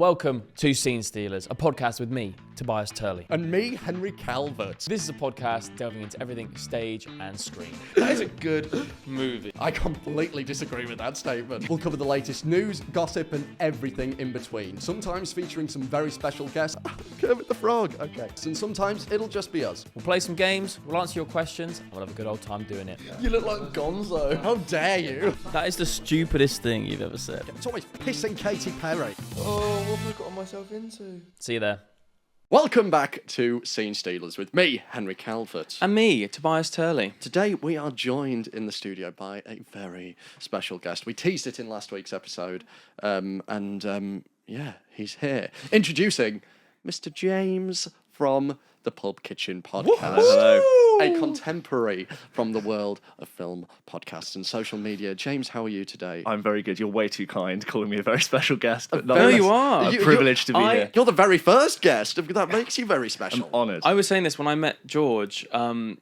Welcome to Scene Stealers, a podcast with me, Tobias Turley. And me, Henry Calvert. This is a podcast delving into everything stage and screen. That is a good movie. I completely disagree with that statement. We'll cover the latest news, gossip, and everything in between. Sometimes featuring some very special guests. Kermit the Frog, okay. And sometimes it'll just be us. We'll play some games, we'll answer your questions, and we'll have a good old time doing it. You look like Gonzo. How dare you? That is the stupidest thing you've ever said. It's always pissing Katy Perry. Oh, what have I gotten myself into? See you there. Welcome back to Scene Stealers with me, Henry Calvert. And me, Tobias Turley. Today we are joined in the studio by a very special guest. We teased it in last week's episode, yeah, he's here. Introducing Mr. James from the Pulp Kitchen podcast. Hello. A contemporary from the world of film, podcasts, and social media. James, how are you today? I'm very good. You're way too kind, calling me a very special guest. But No, you are. A privilege to be here. You're the very first guest. That makes you very special. I'm honoured. I was saying this when I met George, that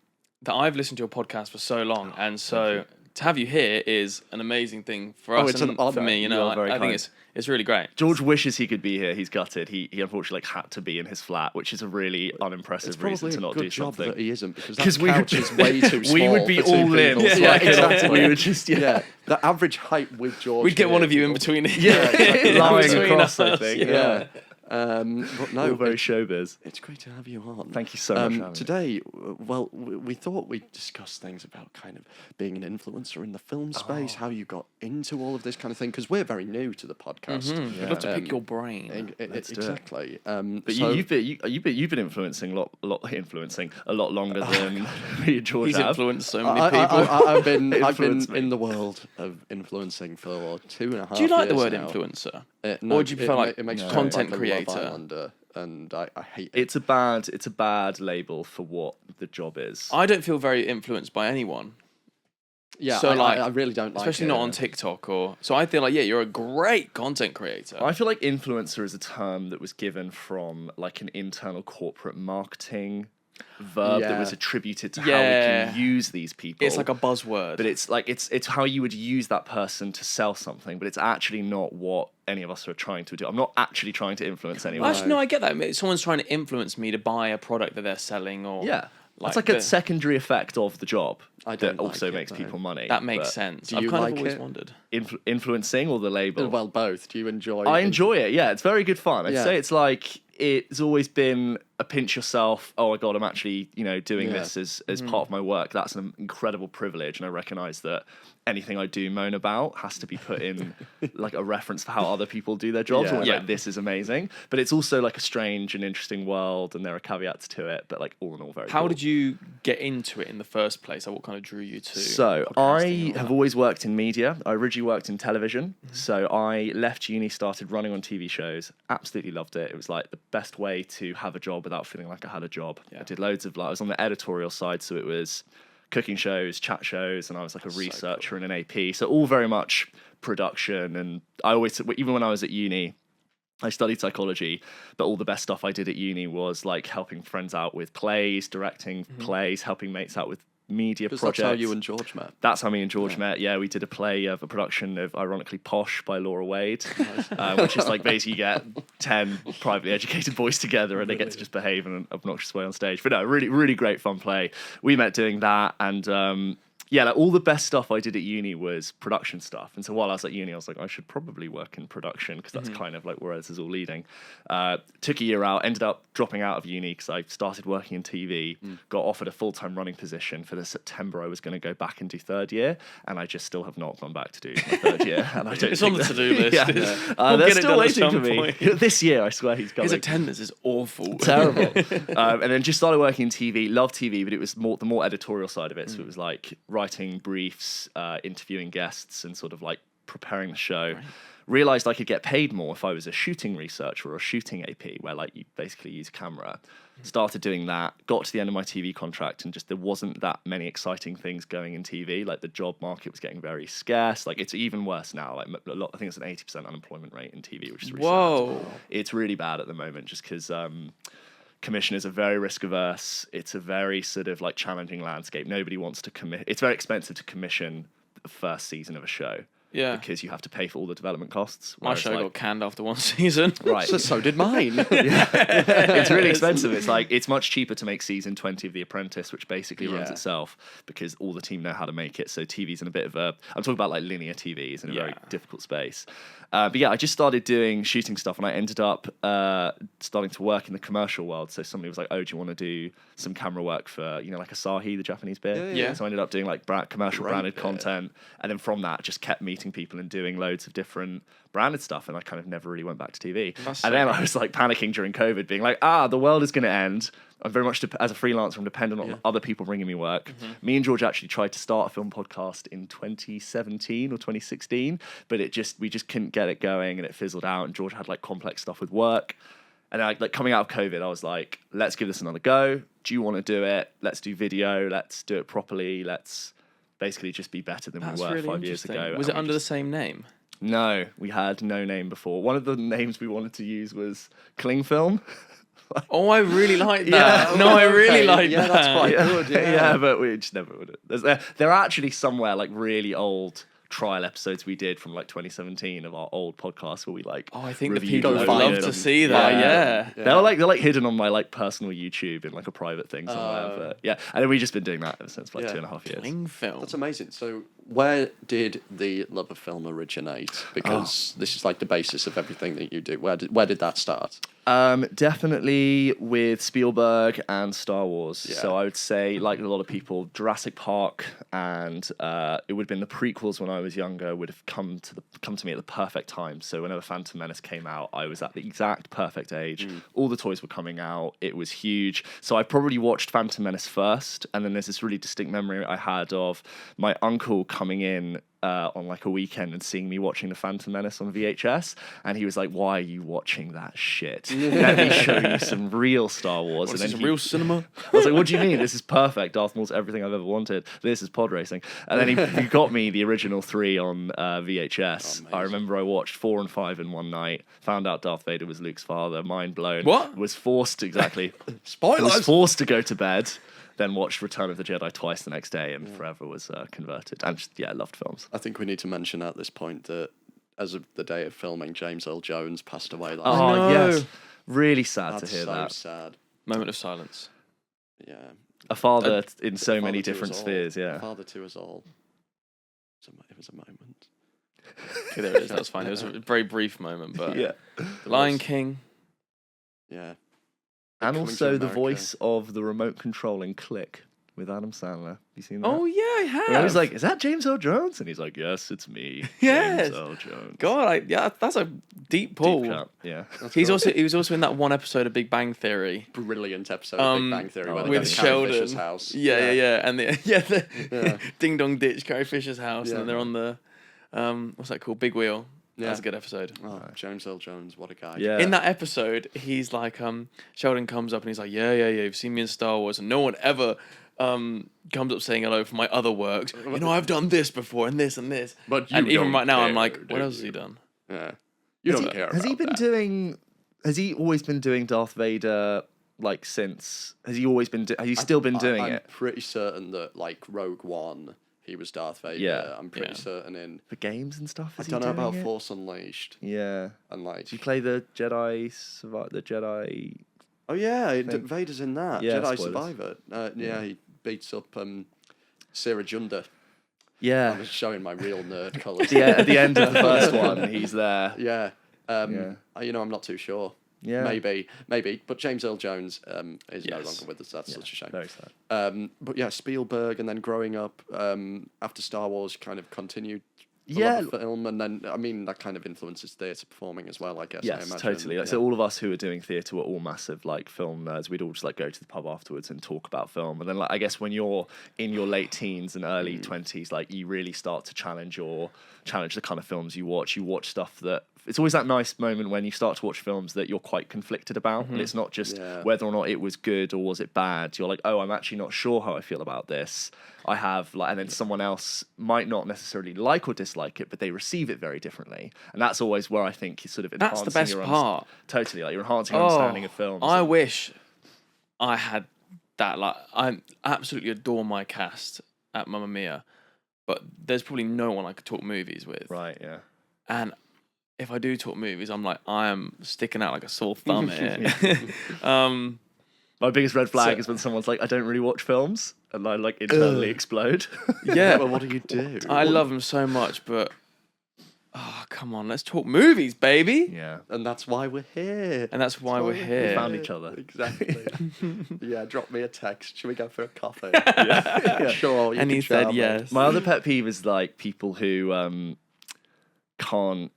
I've listened to your podcast for so long, and so to have you here is an amazing thing for us it's and an honour. for me. You know, You're very I think kind. it's really great. George wishes he could be here. He's gutted. He unfortunately had to be in his flat, which is a really unimpressive It's reason probably to a not good do job something. that he isn't, because Because that couch is way too small. We would be for two all in. people. Yeah, exactly. We would just Yeah, the average height with George. We'd get one here of you in would- between. lying between across, I us, think. Yeah. But no, All very showbiz. it's great to have you on. Thank you so much for having me. Today, well, we thought we'd discuss things about kind of being an influencer in the film space, how you got into all of this kind of thing, because we're very new to the podcast. I'd love to pick your brain. Let's do it. Exactly. But so, you've been influencing a lot longer than me and George He's have. influenced so many people. I've been Influence me. in the world of influencing for 2.5 years. Do you like the word now. influencer? No, Or do you prefer, like, it makes me content feel like a Love creator? Islander, and I hate it. It's a bad label for what the job is. I don't feel very influenced by anyone, Yeah, so, I really don't like especially it. not on TikTok or. So I feel like, yeah, you're a great content creator. I feel like influencer is a term that was given from like an internal corporate marketing verb that was attributed to how we can use these people. It's like a buzzword. But it's like it's how you would use that person to sell something, but it's actually not what any of us are trying to do. I'm not actually trying to influence anyone. Actually, no, I get that. I mean, someone's trying to influence me to buy a product that they're selling, or Yeah. It's like the- a secondary effect of the job I that don't also like it, makes though. people money. that makes But sense. do I've you kind like of always it? wondered. Influencing or the label? Well, both. Do you enjoy? I enjoy it. Yeah, it's very good fun. I'd Yeah. say it's like it's always been a pinch yourself. Oh my god, I'm actually doing Yeah. this as part of my work. That's an incredible privilege, and I recognise that anything I do moan about has to be put in like a reference for how other people do their jobs. Yeah. Or Yeah. like, this is amazing, but it's also like a strange and interesting world, and there are caveats to it. But like all in all, very. How cool. did you get into it in the first place? Like, what kind of drew you to? So podcasting I and all have that? always worked in media. I originally worked in television. So I left uni, started running on TV shows. Absolutely loved it. It was like the best way to have a job without feeling like I had a job. Yeah. I did loads of I was on the editorial side, so it was cooking shows, chat shows, and I was like a researcher and an AP. So all very much production. And I always, even when I was at uni, I studied psychology, but all the best stuff I did at uni was like helping friends out with plays, directing plays, helping mates out with media Because projects. that's how you and George met. That's how me and George met. Yeah, we did a play of a production of, ironically, Posh by Laura Wade, which is like basically you get 10 privately educated boys together and they get to just behave in an obnoxious way on stage. But no, really, really great fun play. We met doing that, and like all the best stuff I did at uni was production stuff. And so while I was at uni, I was like, I should probably work in production because that's kind of like where this is all leading. Took a year out, ended up dropping out of uni because I started working in TV, got offered a full-time running position for the September I was going to go back and do third year, and I just still have not gone back to do my third year. And I don't It's think on the that- to-do list. Yeah. We'll They're get it still done at waiting for some me. point. This year, I swear he's coming. His attendance is awful. Terrible. And then just started working in TV. Loved TV, but it was the more editorial side of it. So it was like writing briefs, interviewing guests, and sort of like preparing the show. Right. Realized I could get paid more if I was a shooting researcher or a shooting AP, where like you basically use camera. Started doing that. Got to the end of my TV contract, and just there wasn't that many exciting things going in TV. Like the job market was getting very scarce. Like it's even worse now. Like I think it's an 80% unemployment rate in TV, which is really sad. It's really bad at the moment, just because. Commissioners are very risk averse. It's a very sort of like challenging landscape. Nobody wants to commit. It's very expensive to commission the first season of a show. Yeah. because you have to pay for all the development costs. My Whereas, show like, got canned after one season. right. So did mine. It's really expensive. It's like it's much cheaper to make season 20 of The Apprentice, which basically runs Yeah. itself because all the team know how to make it. So TV's in a bit of a I'm talking about like linear TVs in a very difficult space. But yeah, I just started shooting stuff, and I ended up starting to work in the commercial world. So somebody was like, "Oh, do you want to do some camera work for like Asahi, the Japanese beer?" Yeah. So I ended up doing like commercial Great branded beer. content, and then from that, just kept meeting people and doing loads of different branded stuff. And I kind of never really went back to TV. That's And so then great. I was like panicking during COVID, being like, the world is going to end. I'm very much as a freelancer, I'm dependent on other people bringing me work. Me and George actually tried to start a film podcast in 2017 or 2016, but we just couldn't get it going, and it fizzled out. And George had like complex stuff with work. And like coming out of COVID, I was like, let's give this another go. Do you want to do it? Let's do video. Let's do it properly. Let's basically just be better than That's we were really 5 years interesting. ago. Was And it we under just- the same name? No, we had no name before. One of the names we wanted to use was Cling Film. Oh, I really like that. Yeah. No, I really like Yeah, that. that's quite good. Yeah. But we just never would. There are actually somewhere like really old trial episodes we did from like 2017 of our old podcast where we like. Oh, I think the reviewed people loads would of love them. to see that. Yeah. They're like hidden on my like personal YouTube in like a private thing somewhere. But yeah, and then we've just been doing that ever since for like 2.5 years. Cling Film. That's amazing. So, where did the love of film originate? Because this is like the basis of everything that you do. Where did that start? Definitely with Spielberg and Star Wars. Yeah. So I would say, like a lot of people, Jurassic Park and it would have been the prequels when I was younger would have come to me at the perfect time. So whenever Phantom Menace came out, I was at the exact perfect age. All the toys were coming out. It was huge. So I probably watched Phantom Menace first, and then there's this really distinct memory I had of my uncle coming in on like a weekend and seeing me watching the Phantom Menace on VHS, and he was like, "Why are you watching that shit? Let me show you some real Star Wars." What, And is then this real cinema? I was like, "What do you mean? This is perfect. Darth Maul's everything I've ever wanted. This is pod racing." And then he got me the original 3 on VHS. I remember I watched 4 and 5 in one night, found out Darth Vader was Luke's father, mind blown. What? Was forced exactly. Spoilers. Was forced to go to bed. Then watched Return of the Jedi twice the next day, and forever was converted. And just, loved films. I think we need to mention at this point that as of the day of filming, James Earl Jones passed away last Oh, night. no. yes. Really sad That's to hear so that. sad. Moment of silence. Yeah. A father in so Father many to us different all. spheres, yeah. Father to us all. It was a moment. Okay, there it is. That was fine. It was a very brief moment, but Yeah. The Lion King. Yeah. And Coming also to the America. voice of the remote control in Click with Adam Sandler. You seen that? Oh yeah, I have. Where I was like, "Is that James Earl Jones?" And he's like, "Yes, it's me, Yes. James Earl Jones." God, that's a deep pull. Deep cut, yeah. He was also in that one episode of Big Bang Theory. Brilliant episode of Big Bang Theory where they go With to Carrie Fisher's Sheldon. house. Yeah, and the Yeah. Ding Dong Ditch, Carrie Fisher's house, Yeah. and then they're on the what's that called? Big Wheel. Yeah. That's a good episode. Oh, James Earl Jones, what a guy. Yeah. In that episode, he's like, Sheldon comes up and he's like, yeah, you've seen me in Star Wars, and no one ever comes up saying hello for my other works. You know, I've done this before and this and this. But you and even don't right now, I'm care, like, do what else you? has he done? Yeah. You don't care Has he about been that. doing? Has he always been doing Darth Vader? Like since? Has he always been? Has he still been doing I'm it pretty certain that, like, Rogue One, he was Darth Vader. Yeah. I'm pretty Yeah. certain in... for games and stuff? I Is he don't know about doing it? Force Unleashed. Yeah. And, like... Did you play the Jedi? The Jedi. Oh, yeah, thing? Vader's in that. Yeah, Jedi spoilers. Survivor. Yeah, he beats up Sarah Junda. Yeah. I was showing my real nerd colours. Yeah. At the end of the first one, he's there. Yeah. Yeah. I'm not too sure. Yeah. Maybe. But James Earl Jones is no Yes. longer with us. That's such a shame. Very sad. But yeah, Spielberg, and then growing up after Star Wars, kind of continued a Yeah. lot of film, and then I mean that kind of influences theatre performing as well. I guess. I Yes, imagine. totally. Like, Yeah. so all of us who were doing theatre were all massive like film nerds. We'd all just like go to the pub afterwards and talk about film. And then like I guess when you're in your late teens and early 20s, like you really start to challenge the kind of films you watch. You watch stuff that it's always that nice moment when you start to watch films that you're quite conflicted about, and it's not just whether or not it was good or was it bad. You're like, oh, I'm actually not sure how I feel about this. I have like, and then someone else might not necessarily like or dislike it, but they receive it very differently, and that's always where I think you sort of That's the best part. Totally, like you're enhancing your understanding of films. I wish I had that. Like, I absolutely adore my cast at Mamma Mia, but there's probably no one I could talk movies with. Right, yeah. And if I do talk movies, I'm like, I am sticking out like a sore thumb here. My biggest red flag So- is when someone's like, I don't really watch films, and I like internally explode. Yeah, Well, what do you do? I love them so much, but oh, come on, let's talk movies, baby. Yeah. And that's why we're here. And that's why we're We here. found each other. Exactly. Yeah, drop me a text. Should we go for a coffee? Yeah. Sure. You And can he said charm me. yes. My other pet peeve is like people who can't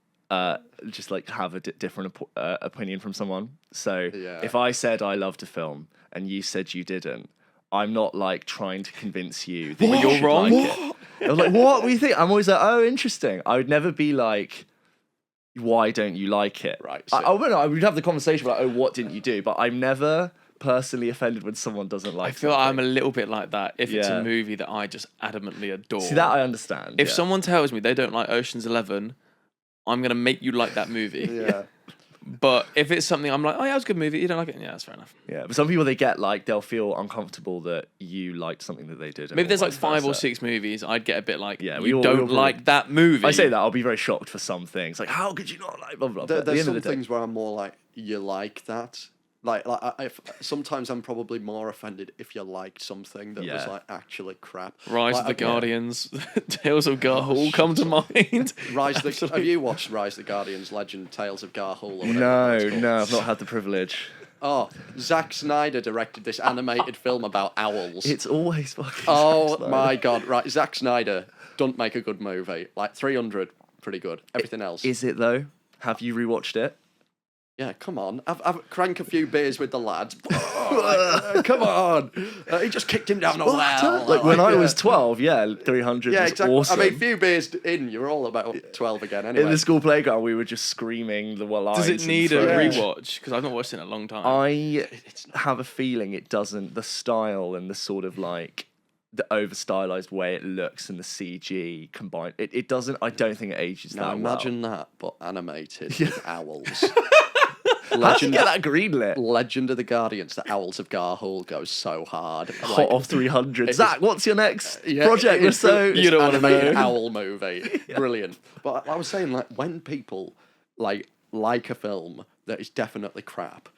just like have a different opinion from someone. So Yeah. if I said I loved a film and you said you didn't, I'm not like trying to convince you that What? you You're should wrong? like it. I'm like, what? What do you think? I'm always like, oh, interesting. I would never be like, why don't you like it? Right, I would have the conversation about, oh, what didn't you do? But I'm never personally offended when someone doesn't like I feel like I'm something. a little bit like that if it's Yeah. a movie that I just adamantly adore. See, that I understand. If yeah. someone tells me they don't like Ocean's 11, I'm going to make you like that movie. Yeah. But if it's something I'm like, oh yeah, it was a good movie, you don't like it, yeah, that's fair enough. Yeah, but some people they get like they'll feel uncomfortable that you liked something that they did. Maybe there's like vice 5 or versa. 6 movies, I'd get a bit like, Yeah, you we don't all- like that movie. I say that I'll be very shocked for some things. Like, how could you not like blah blah? But at the There's end some of the day, things where I'm more like, you like that. Sometimes I'm probably more offended if you liked something that was Yeah. like actually crap. Rise Like, of the I- Guardians, Tales of Gar all come to mind. Have you watched Rise of the Guardians, Legend, Tales of Garhul? Or whatever no, it's called? no, I've not had the privilege. Oh, Zack Snyder directed this animated film about owls. It's always fucking. Oh Zack Snyder. my god! Right, Zack Snyder don't make a good movie. Like 300, pretty good. Everything else, Is it though? Have you rewatched it? yeah. Come on, I've crank a few beers with the lads. Come on, he just kicked him down a well. Like when I yeah. was 12, yeah, 300 Yeah, was exactly. awesome. I mean, few beers in, you're all about 12 again. Anyway, in the school playground, we were just screaming the lines. Does it and need a throwing- rewatch? Because I've not watched it in a long time. I have a feeling it doesn't. The style and the sort of like the over stylized way it looks and the CG combined, it doesn't. I don't think it ages now that imagine that, but animated with owls. well. How did you get that greenlit? Legend of the Guardians, the Owls of Garhul goes so hard. Hot off 300. it's- Zach, what's your next Yeah, project? We're it's so You don't wanna animated know. owl movie. Brilliant. But I was saying, like, when people like a film that is definitely crap,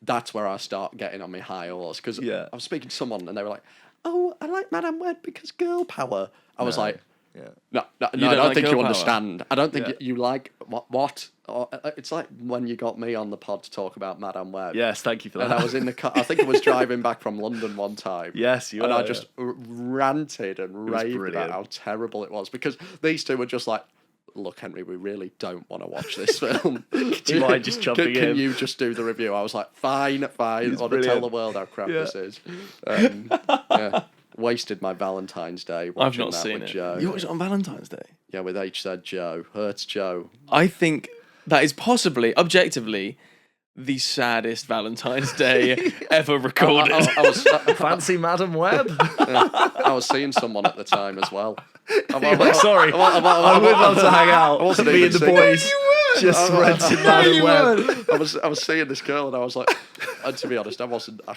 that's where I start getting on my high horse. Because Yeah. I was speaking to someone and they were like, "Oh, I like Madame Web because girl power." I was like, yeah. No, I don't don't like think girl you power? understand. I don't think Yeah. you like what. Or, it's like when you got me on the pod to talk about Madame Web. Yes, thank you for that. And I was in the car. I think I was driving back from London one time. Yes, you And were, I just ranted and was raved brilliant. about how terrible it was because these two were just like, "Look, Henry, we really don't want to watch this film. Do you mind just jumping Can in? you just do the review?" I was like, "Fine, fine. I want to tell brilliant. the world how crap Yeah. this is." Yeah. Wasted my Valentine's Day I've watching not that seen with it. Joe. You watched it on Valentine's Day? Yeah, with H said Joe. Hurts Joe. I think that is possibly, objectively, the saddest Valentine's Day ever recorded. I was Fancy Madam Web? I was seeing someone at the time as well. Sorry, I would love to hang out. wasn't Me even and the singing. boys just rented Madam Web. I was seeing this girl and I was like, and to be honest, I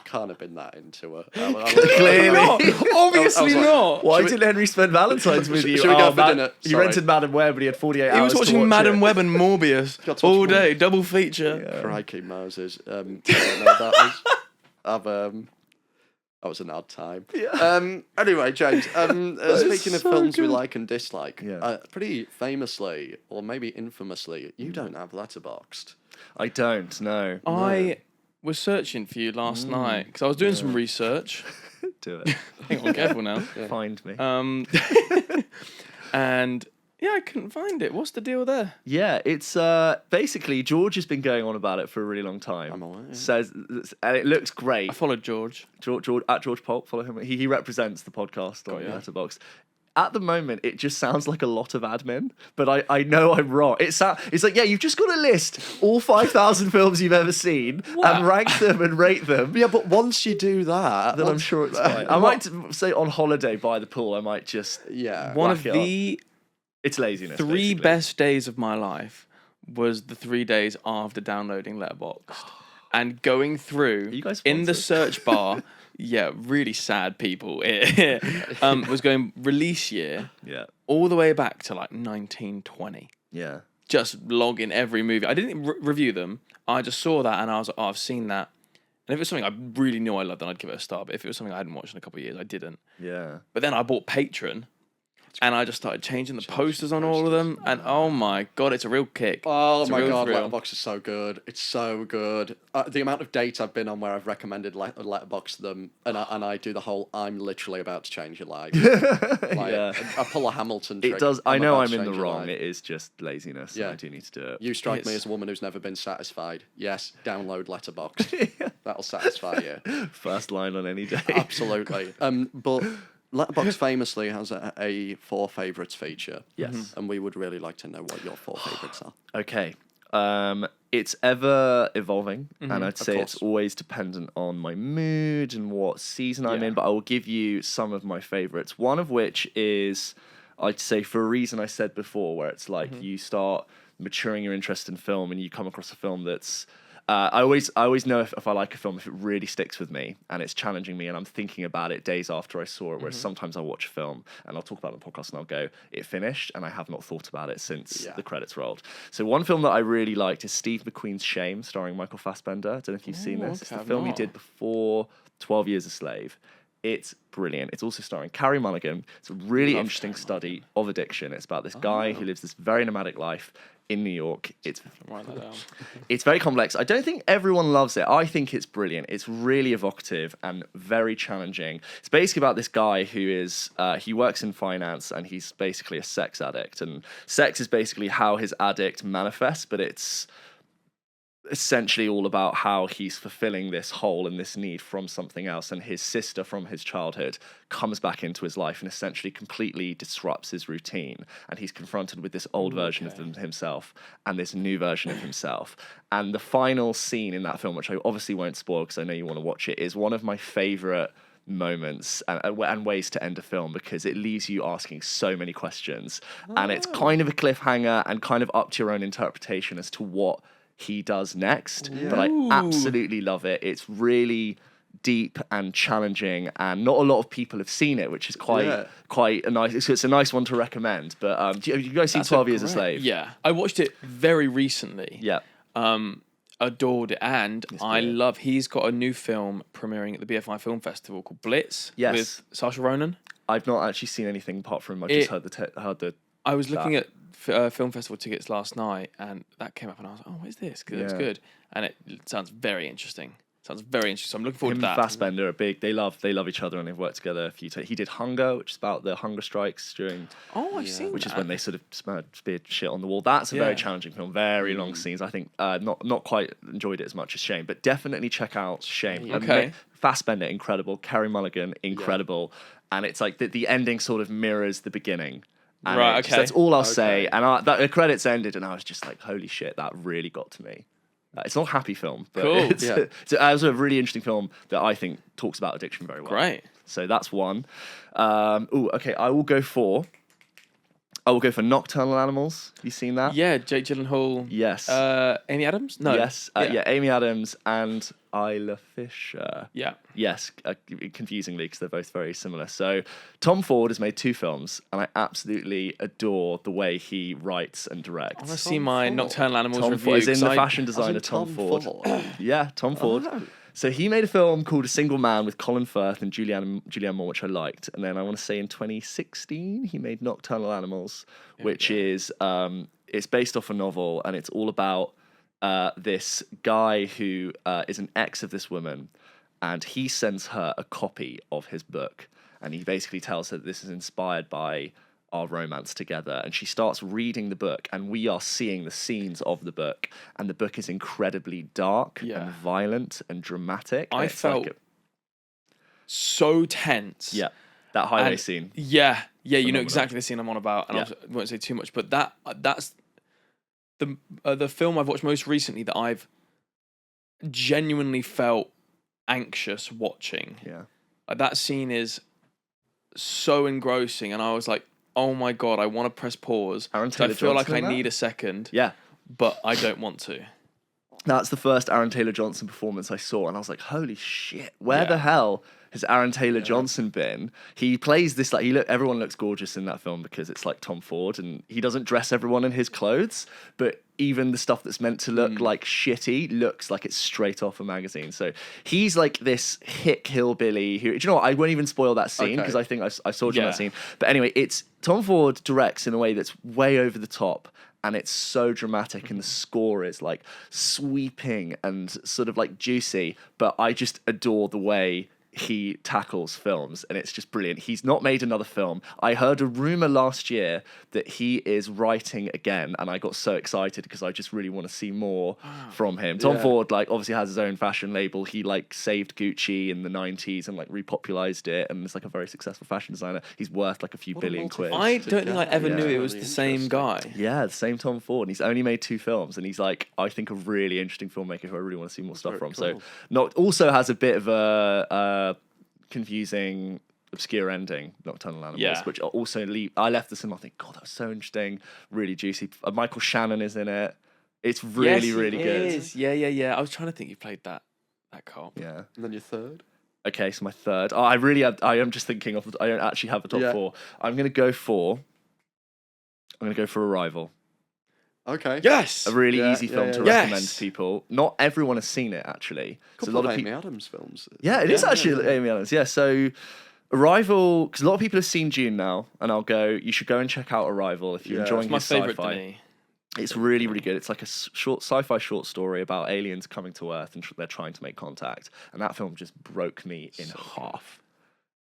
can't have been that into her. Clearly. Obviously I was like, not. Why didn't Henry spend Valentine's with you? should we go for dinner? He Sorry. rented Madam Web, but he had 48 hours He was to watching watch Madam it. Web and Morbius Got to watch all day, double feature. Crikey Moses. Yeah, no, that was an odd time. Yeah. Anyway, James. Speaking of so films we good. like and dislike, Yeah. pretty famously, or maybe infamously, you don't have Letterboxd. I don't know. I was searching for you last night because I was doing some research. Do it. Hang on, careful now. Find me. And yeah, I couldn't find it. What's the deal there? Yeah, it's basically George has been going on about it for a really long time. I'm aware, yeah. Says, and it looks great. I followed George. George at George Pulp, follow him. He represents the podcast on yeah. Letterboxd. At the moment, it just sounds like a lot of admin, but I know I'm wrong. It's like, yeah, you've just got to list all 5,000 films you've ever seen and rank them and rate them. Yeah, but once you do that, Then I'm sure it's fine. I might say on holiday by the pool, I might just Yeah. One whack of it on. the It's laziness. 3 basically. best days of my life was the 3 days after downloading Letterboxd and going through you guys in the sponsored? search bar. really sad people. Was going release year Yeah. all the way back to like 1920. Yeah. Just logging every movie. I didn't review them. I just saw that and I was like, oh, I've seen that. And if it was something I really knew I loved, then I'd give it a star. But if it was something I hadn't watched in a couple of years, I didn't. Yeah. But then I bought Patreon. And I just started changing the posters on all of them, and oh my god, it's a real kick. Oh it's my god, Letterboxd is so good. It's so good. The amount of dates I've been on where I've recommended Letterboxd to them, and I do the whole I'm literally about to change your life. Yeah. I pull a Hamilton trick. It does. I know about I'm to in the change your wrong. life. It is just laziness. Yeah. And I do need to do it. You strike me Yes. as a woman who's never been satisfied. Yes, download Letterboxd. That'll satisfy you. First line on any day. Absolutely. But Letterboxd famously has a 4 favourites feature. Yes. And we would really like to know what your 4 favourites are. Okay. It's ever evolving, and I'd say course. it's always dependent on my mood and what season I'm Yeah. in, but I will give you some of my favorites. One of which is, I'd say, for a reason I said before, where it's like you start maturing your interest in film and you come across a film that's I always know if I like a film, if it really sticks with me and it's challenging me and I'm thinking about it days after I saw it, whereas sometimes I'll watch a film and I'll talk about it on the podcast and I'll go, it finished, and I have not thought about it since the credits rolled. So one film that I really liked is Steve McQueen's Shame, starring Michael Fassbender. I don't know if you've seen this. It's the I've film he not. did before 12 Years a Slave. It's brilliant. It's also starring Carey Mulligan. It's a really interesting study of addiction. It's about this guy who lives this very nomadic life in New York. It's Write that down. it's very complex. I don't think everyone loves it. I think it's brilliant. It's really evocative and very challenging. It's basically about this guy who is, he works in finance and he's basically a sex addict. And sex is basically how his addict manifests, but it's essentially all about how he's fulfilling this hole and this need from something else, and his sister from his childhood comes back into his life and essentially completely disrupts his routine, and he's confronted with this old version of himself and this new version of himself. And the final scene in that film, which I obviously won't spoil because I know you want to watch it, is one of my favorite moments and ways to end a film, because it leaves you asking so many questions, and it's kind of a cliffhanger and kind of up to your own interpretation as to what he does next. But I absolutely love it. It's really deep and challenging, and not a lot of people have seen it, which is quite a nice. It's a nice one to recommend. But have you guys seen 12 Years a Slave? Yeah, I watched it very recently. Yeah. Adored it, and I love. He's got a new film premiering at the BFI Film Festival called Blitz. Yes. With Saoirse Ronan. I've not actually seen anything apart from I just heard the. I was looking at film festival tickets last night, and that came up, and I was like, "Oh, what is this? Because it's good," and it sounds very interesting. So I'm looking forward Him to and that. Fassbender are big. They love each other, and they've worked together a few times. He did Hunger, which is about the hunger strikes during. Oh, I've seen Which that. is when they sort of speared shit on the wall. That's a very Yeah. challenging film. Very long scenes. I think not quite enjoyed it as much as Shame, but definitely check out Shame. Okay. Fassbender, incredible. Carey Mulligan, incredible. And it's like the ending sort of mirrors the beginning. And Right, it's just- okay. that's all I'll say. And the credits ended, and I was just like, holy shit, that really got to me. It's not a happy film, but Cool. it's a really interesting film that I think talks about addiction very well. Great. So that's one. Okay, I will go for Nocturnal Animals. Have you seen that? Yeah, Jake Gyllenhaal. Yes. Amy Adams? No. Yes. Yeah, Amy Adams and Isla Fisher. Yeah. Yes, confusingly, because they're both very similar. So Tom Ford has made 2 films, and I absolutely adore the way he writes and directs. I want to see my Ford. Nocturnal Animals Tom review. Ford is in 'cause the I- fashion designer Tom Ford. Yeah, Tom Ford. So he made a film called A Single Man with Colin Firth and Julianne Moore, which I liked. And then I want to say in 2016, he made Nocturnal Animals, which is it's based off a novel, and it's all about this guy who is an ex of this woman, and he sends her a copy of his book, and he basically tells her that this is inspired by our romance together, and she starts reading the book, and we are seeing the scenes of the book, and the book is incredibly dark and violent and dramatic. I It's felt like so tense. yeah, that highway And- scene. Yeah, you know Phenomenal. exactly the scene I'm on about, and I won't say too much, but that's the film I've watched most recently that I've genuinely felt anxious watching. Yeah. Like, that scene is so engrossing, and I was like, oh my god, I want to press pause. Aaron So I Taylor feel like Johnson I in that? need a second, Yeah. but I don't want to. That's the first Aaron Taylor Johnson performance I saw, and I was like, holy shit, where Yeah. the hell has Aaron Taylor Johnson been? He plays this like everyone looks gorgeous in that film because it's like Tom Ford, and he doesn't dress everyone in his clothes, but even the stuff that's meant to look like shitty looks like it's straight off a magazine. So he's like this hick hillbilly who, do you know what? I won't even spoil that scene because I think I saw you in that scene. But anyway, it's Tom Ford directs in a way that's way over the top. And it's so dramatic, and the score is like sweeping and sort of like juicy. But I just adore the way he tackles films, and it's just brilliant. He's not made another film. I heard a rumor last year that he is writing again, and I got so excited because I just really want to see more from him. Tom Ford like obviously has his own fashion label. He like saved Gucci in the 90s and like repopularized it, and is like a very successful fashion designer. He's worth like a few billion quid. I don't think I ever knew it was the same guy. Yeah, the same Tom Ford. And he's only made 2 films, and he's like, I think, a really interesting filmmaker who I really want to see more stuff from. Cool. So, also has a bit of a confusing, obscure ending, Nocturnal Animals, which also I left the cinema. I think, God, that was so interesting, really juicy. Michael Shannon is in it. It's really, really good. It is. Yeah. I was trying to think you played that cop. Yeah. And then your third? Okay, so my third. I am just thinking of. I don't actually have a top 4. I'm gonna go for Arrival. Okay. Yes. A really easy film to recommend to people. Not everyone has seen it, actually. A couple of Amy Adams films. Yeah, it is actually Amy Adams. Yeah, so Arrival, because a lot of people have seen Dune now, and I'll go, you should go and check out Arrival if you're enjoying It's my his favourite sci-fi. It's really, really good. It's like a sci-fi short story about aliens coming to Earth and they're trying to make contact. And that film just broke me in half.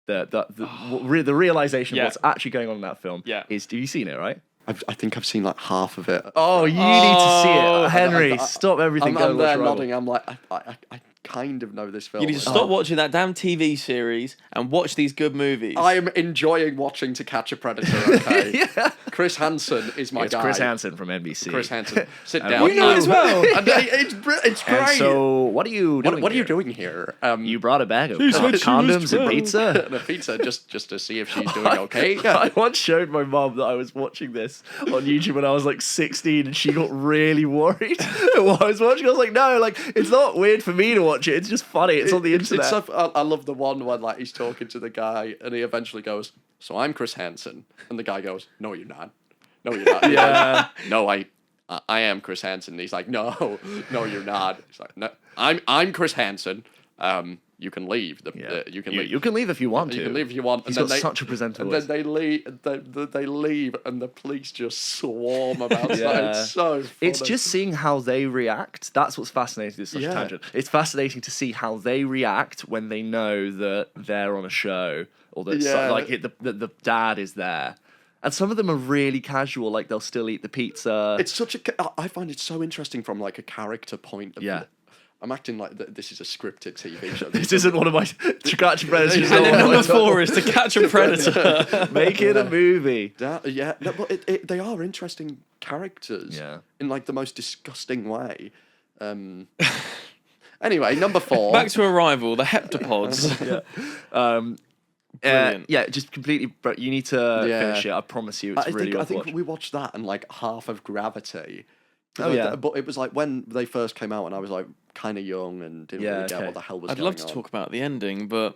The realization of what's actually going on in that film is, have you seen it, right? I think I've seen like half of it. Oh, you need to see it. Henry, stop everything. I'm there nodding. I'm like, I kind of know this film. You need to stop watching that damn TV series and watch these good movies. I am enjoying watching To Catch a Predator, okay? Chris Hansen is my guy. Chris Hansen from NBC. Chris Hansen. Sit down. You know as well. It's great. And so, what are you doing What are you doing here? You brought a bag of condoms and pizza? And a pizza, just to see if she's doing okay. I once showed my mum that I was watching this on YouTube when I was like 16, and she got really worried while I was watching. I was like, no, like, it's not weird for me to watch it. It's just funny. It's on the internet. I love the one when like he's talking to the guy, and he eventually goes, "So I'm Chris Hansen," and the guy goes, "No, you're not. No, you're not." Yeah. No, I am Chris Hansen. And he's like, "No, you're not." He's like, "No, I'm Chris Hansen. You can leave. You can leave. You can leave if you want to. You can leave if you want." He's got such a presentable And then they leave, and the police just swarm about. It's so funny. It's just seeing how they react. That's what's fascinating. It's such a tangent. It's fascinating to see how they react when they know that they're on a show or that the dad is there. And some of them are really casual, like they'll still eat the pizza. I find it so interesting from like a character point of view. I'm acting like this is a scripted TV show. This isn't one of my To Catch a Predator. And then number 4 is To Catch a Predator. Make it a movie. But they are interesting characters. In like the most disgusting way. Anyway, number 4. Back to Arrival, the heptapods. Just completely. But you need to finish it. I promise you, it's really. I think we watched that and like half of Gravity. Oh, but it was like when they first came out, and I was like kind of young and didn't really get what the hell was I'd going on. love to talk about the ending, but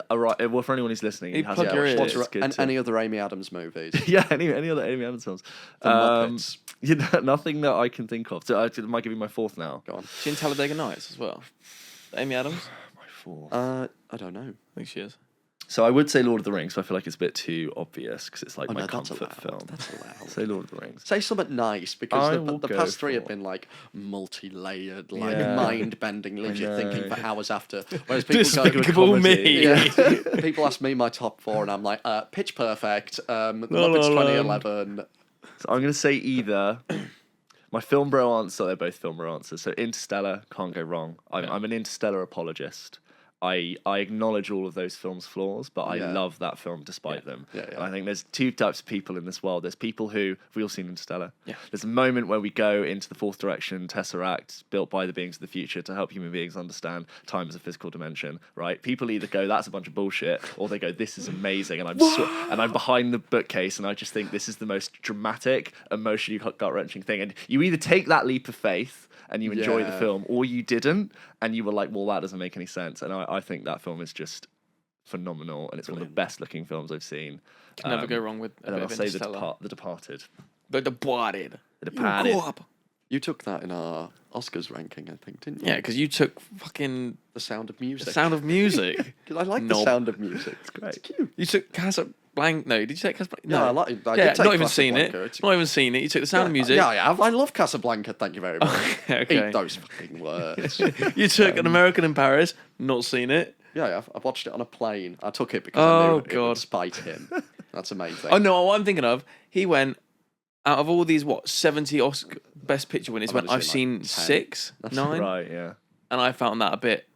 All right. Well, for anyone who's listening, plug your ears. And any other Amy Adams movies? any other Amy Adams films? The Muppets. Nothing that I can think of. So I might give you my 4th now. Go on. she in Talladega Nights as well. Amy Adams? My 4th. I don't know. I think she is. So I would say Lord of the Rings, but I feel like it's a bit too obvious because it's like my comfort film. That's allowed. Say Lord of the Rings. Say something nice, because the past 3 have been like multi-layered, like mind-bending, legit thinking for hours after. Whereas people Despicable Me. People ask me my top 4, and I'm like, Pitch Perfect, The Muppets 2011. So I'm going to say either. My film bro answer, they're both film bro answers. So Interstellar, can't go wrong. I'm an Interstellar apologist. I acknowledge all of those films' flaws, but I love that film despite them. And I think there's 2 types of people in this world. There's people who, have we all seen Interstellar? Yeah. There's a moment where we go into the 4th direction, Tesseract, built by the beings of the future to help human beings understand time as a physical dimension, right? People either go, that's a bunch of bullshit, or they go, this is amazing, and I'm behind the bookcase, and I just think this is the most dramatic, emotionally gut-wrenching thing. And you either take that leap of faith and you enjoy the Yeah. film, or you didn't and you were like, well, that doesn't make any sense. And I think that film is just phenomenal, and it's one of the best looking films I've seen. Can never go wrong with a And bit then I'll of say Interstellar. The Departed. The Departed. The Departed. You took that in our Oscars ranking, I think, didn't you? Yeah, because you took fucking The Sound of Music. The Sound of Music. 'Cause I like The Knob. Sound of Music. It's great. It's cute. You took Casablanca. No, did you take Casablanca? No, I did yeah, take not even seen it. Casablanca. It's- Not even seen it. You took The Sound of Music. Yeah, I have. I love Casablanca. Thank you very much. Okay. Eat those fucking words. You took An American in Paris. Not seen it. Yeah, I watched it on a plane. I took it because I knew it God. would spite him. That's amazing. Oh no, what I'm thinking of, he went out of all these 70 Oscar Best Picture winners. I've Went, only I've seen, seen like, 10. 6, That's 9, Right, yeah. and I found that a bit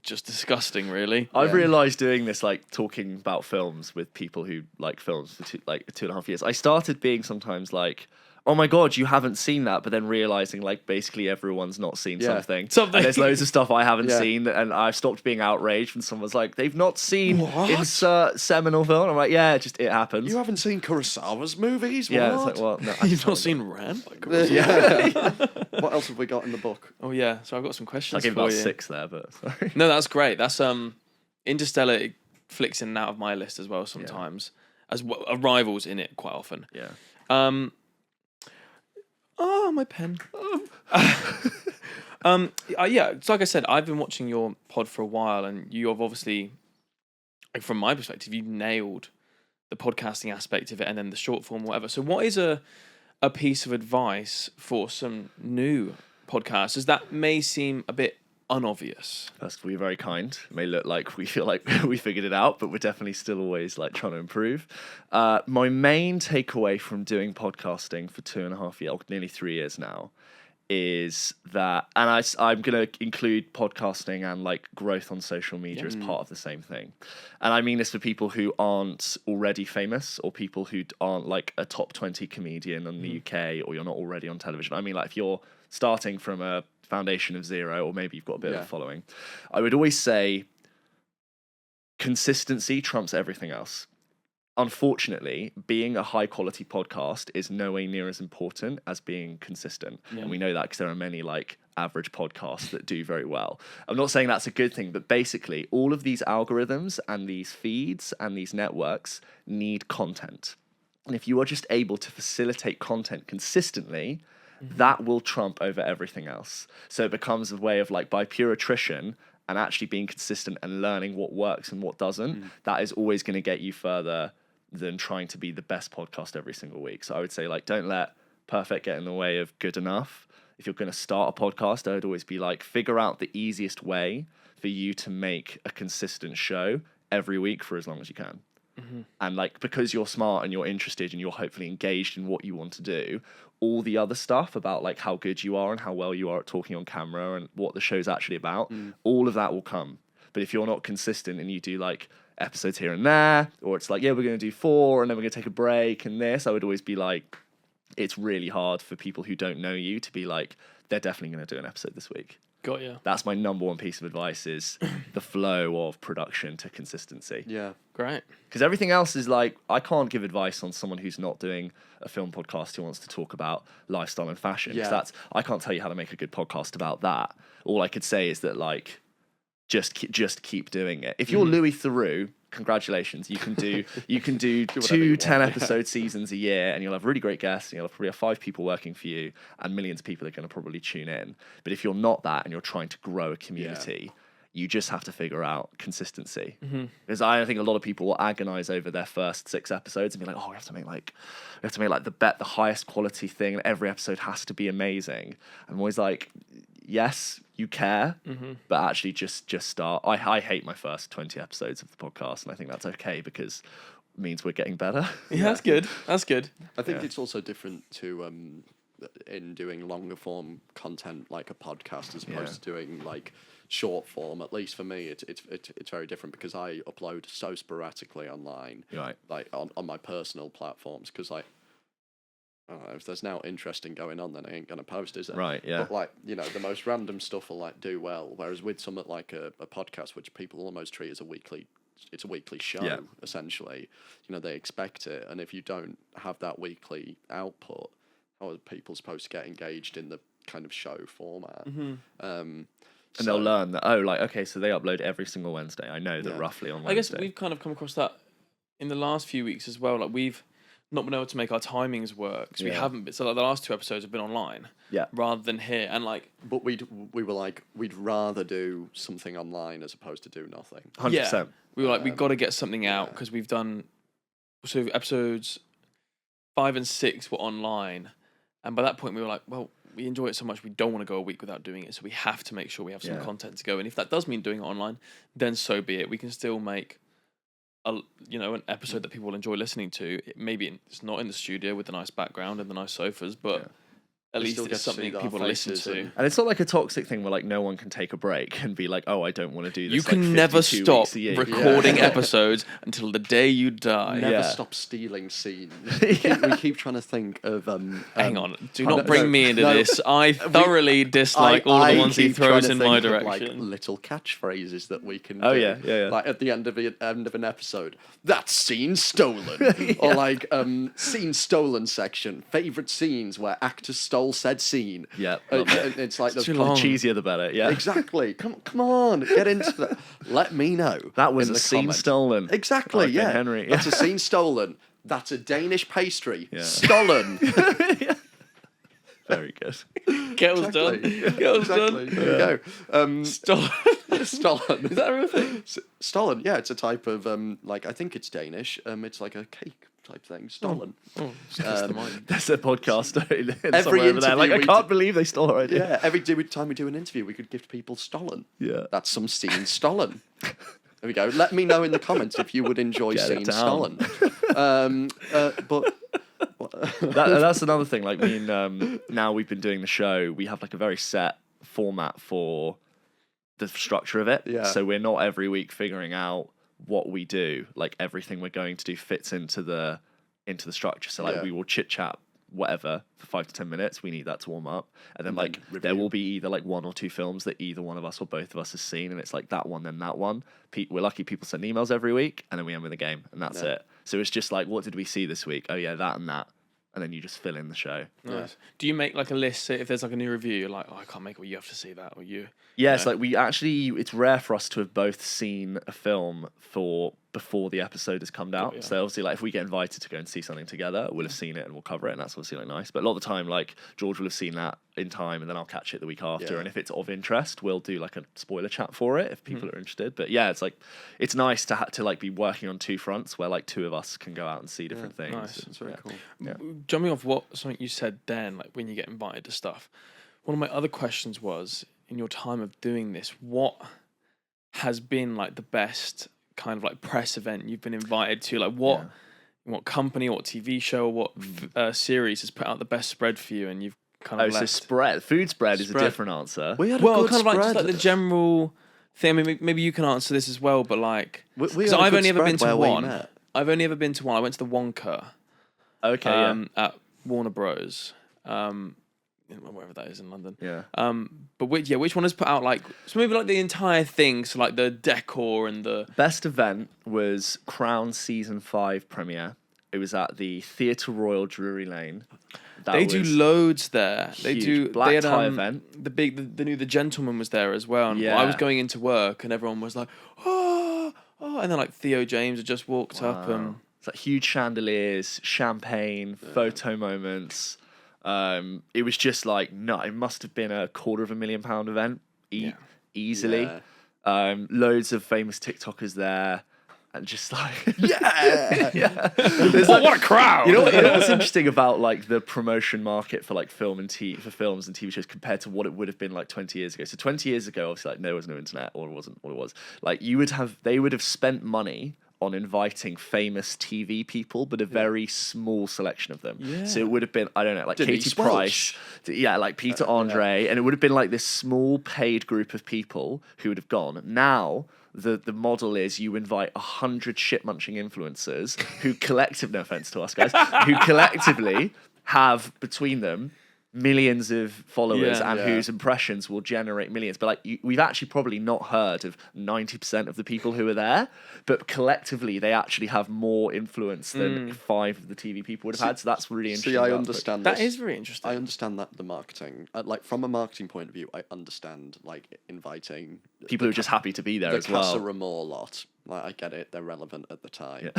just disgusting, really. I've Yeah. realised doing this, like talking about films with people who like films for 2.5 years. I started being sometimes like, oh my god, you haven't seen that, but then realising like basically everyone's not seen Yeah. something. Something. And there's loads of stuff I haven't Yeah. seen, and I've stopped being outraged when someone's like, they've not seen What? insert seminal film. I'm like, yeah, it happens. You haven't seen Kurosawa's movies? yeah, What? it's like, well, no, I You've just not haven't. seen Ran? By Kurosawa? Yeah. What else have we got in the book? Oh yeah, so I've got some I questions gave for about you. 6 there, but sorry. No, that's great. That's Interstellar. It flicks in and out of my list as well sometimes. As well, Arrival's in it quite often. Yeah. Oh, my pen. Yeah, it's like I said, I've been watching your pod for a while, and you have obviously, like, from my perspective, you nailed the podcasting aspect of it, and then the short form, whatever. So, what is a piece of advice for some new podcasters that may seem a bit unobvious? First of all, you're very kind. It may look like we feel like we figured it out, but we're definitely still always like trying to improve. My main takeaway from doing podcasting for 2.5 years, nearly 3 years now, is that, and I'm going to include podcasting and like growth on social media as part of the same thing. And I mean this for people who aren't already famous, or people who aren't like a top 20 comedian in the UK, or you're not already on television. I mean, like if you're starting from a foundation of 0, or maybe you've got a bit of a following, I would always say consistency trumps everything else. Unfortunately, being a high quality podcast is nowhere near as important as being consistent. Yeah. And we know that because there are many like average podcasts that do very well. I'm not saying that's a good thing, but basically all of these algorithms and these feeds and these networks need content. And if you are just able to facilitate content consistently, that will trump over everything else. So it becomes a way of like, by pure attrition and actually being consistent and learning what works and what doesn't, that is always going to get you further than trying to be the best podcast every single week. So I would say, like, don't let perfect get in the way of good enough. If you're going to start a podcast, I would always be like, figure out the easiest way for you to make a consistent show every week for as long as you can. And like, because you're smart and you're interested and you're hopefully engaged in what you want to do, all the other stuff about like how good you are and how well you are at talking on camera and what the show's actually about, all of that will come. But if you're not consistent and you do like episodes here and there, or it's like, yeah, we're going to do 4 and then we're going to take a break and this, I would always be like, it's really hard for people who don't know you to be like, they're definitely going to do an episode this week. Got you. That's my number one piece of advice, is the flow of production to consistency. Yeah. Great. Because everything else is like, I can't give advice on someone who's not doing a film podcast who wants to talk about lifestyle and fashion. 'Cause I can't tell you how to make a good podcast about that. All I could say is that like, just keep doing it. If you're Louis Theroux, congratulations. You can do whatever two you 10-episode seasons a year, and you'll have really great guests, and you'll probably have 5 people working for you, and millions of people are going to probably tune in. But if you're not that and you're trying to grow a community, you just have to figure out consistency. Because I think a lot of people will agonize over their first 6 episodes and be like, oh, we have to make like the highest quality thing, and every episode has to be amazing. I'm always like, yes, you care, but actually just start. I hate my first 20 episodes of the podcast, and I think that's okay because it means we're getting better. Yeah, that's good. That's good. I think it's also different to in doing longer form content like a podcast as opposed to doing like short form. At least for me, it's very different because I upload so sporadically online, Right. like on my personal platforms. Because like, I don't know, if there's now interesting going on, then I ain't gonna post, is it? Right, yeah. But like, you know, the most random stuff will like do well. Whereas with something like a podcast, which people almost treat as a weekly show, essentially, you know, they expect it, and if you don't have that weekly output, how are people supposed to get engaged in the kind of show format. Mm-hmm. And they'll learn that, okay, so they upload every single Wednesday. I know that roughly on Wednesday. I guess we've kind of come across that in the last few weeks as well. Like, we've not been able to make our timings work. So we haven't been, so like the last 2 episodes have been online rather than here. And like, but we were like, we'd rather do something online as opposed to do nothing. 100%. We were like, we've got to get something out because we've done, so episodes 5 and 6 were online. And by that point we were like, well, we enjoy it so much, we don't want to go a week without doing it. So we have to make sure we have some content to go. And if that does mean doing it online, then so be it. We can still make an episode that people will enjoy listening to. Maybe it's not in the studio with the nice background and the nice sofas, but at least it's something people listen to. And it's not like a toxic thing where like no one can take a break and be like, oh, I don't want to do this. You can never stop recording episodes until the day you die. Never stop stealing scenes. We keep trying to think of... Hang on. Do not bring me into this. I thoroughly dislike all the ones he throws in my direction. Like little catchphrases that we can do. Yeah. Like at the end of an episode, that scene stolen. Or like scene stolen section. Favourite scenes where actors stole said scene. Yeah. It's like the cheesier the better. Yeah. Exactly. Come on. Get into that. Let me know. That was a scene stolen. Exactly. Like yeah. Henry. That's a scene stolen. That's a Danish pastry. Stolen. Very good. Girls done. Girls done. There you go. Stolen. Stolen. Is that a real thing? Stolen. Yeah, it's a type of like I think it's Danish. It's like a cake type thing. Stolen. There's a podcast every over there. Like I can't believe they stole our idea. Yeah, every time we do an interview, we could gift people stolen. Yeah, that's some scene stolen. There we go. Let me know in the comments if you would enjoy scene stolen. But. That's another thing. Like, now we've been doing the show. We have like a very set format for the structure of it. Yeah. So we're not every week figuring out what we do. Like everything we're going to do fits into the structure. So like we will chit chat whatever for 5 to 10 minutes. We need that to warm up, and then like there will be either like 1 or 2 films that either one of us or both of us has seen, and it's like that one then that one. We're lucky people send emails every week, and then we end with a game, and that's it. So it's just like, what did we see this week? Oh yeah, that and that. And then you just fill in the show. Nice. Do you make like a list? Say if there's like a new review, you're like, oh, I can't make it. You have to see that, or you. Yes, like it's rare for us to have both seen a film before the episode has come out. So obviously, like if we get invited to go and see something together, we'll have seen it and we'll cover it, and that's obviously like nice. But a lot of the time, like George will have seen that in time, and then I'll catch it the week after. And if it's of interest, we'll do like a spoiler chat for it if people are interested. But yeah, it's like it's nice to have to like be working on 2 fronts where like 2 of us can go out and see different things. Nice. It's very cool. Yeah. Jumping off something you said then, like when you get invited to stuff. One of my other questions was, in your time of doing this, what has been like the best kind of like press event you've been invited to? Like what company or what TV show or what series has put out the best spread for you, and you've kind of food spread is a different answer. We had a good kind of like spread. just like the general thing. I mean, maybe you can answer this as well, but like because I've only ever been to one. I've only ever been to one. I went to the Wonka. Okay. At Warner Bros. Wherever that is in London. Yeah. But which one has put out like so maybe like the entire thing, so like the decor and the best event was Crown season 5 premiere. It was at the Theatre Royal Drury Lane. They do loads there. They do black tie event. The Gentleman was there as well. And I was going into work and everyone was like, oh, and then like Theo James had just walked up and it's like huge chandeliers, champagne, photo moments. It was just like it must have been £250,000 event easily. Loads of famous TikTokers there, and just like what a crowd! You know what's interesting about like the promotion market for like films and TV shows compared to what it would have been like 20 years ago. So 20 years ago, obviously, like there was no internet, or it wasn't what it was. Like they would have spent money on inviting famous TV people, but a very small selection of them. Yeah. So it would have been, I don't know, like Katie Price, like Peter Andre, and it would have been like this small paid group of people who would have gone. Now, the model is you invite 100 shit-munching influencers who no offense to us guys, who collectively have between them millions of followers Yeah. and whose impressions will generate millions. But like we've actually probably not heard of 90% of the people who are there, but collectively they actually have more influence than 5 of the TV people would have had. So that's really interesting. See, I about understand That this. is very interesting. I understand that the marketing, like from a marketing point of view, I understand like inviting people who are just happy to be there the as well. Casa Amor lot. Like I get it, they're relevant at the time.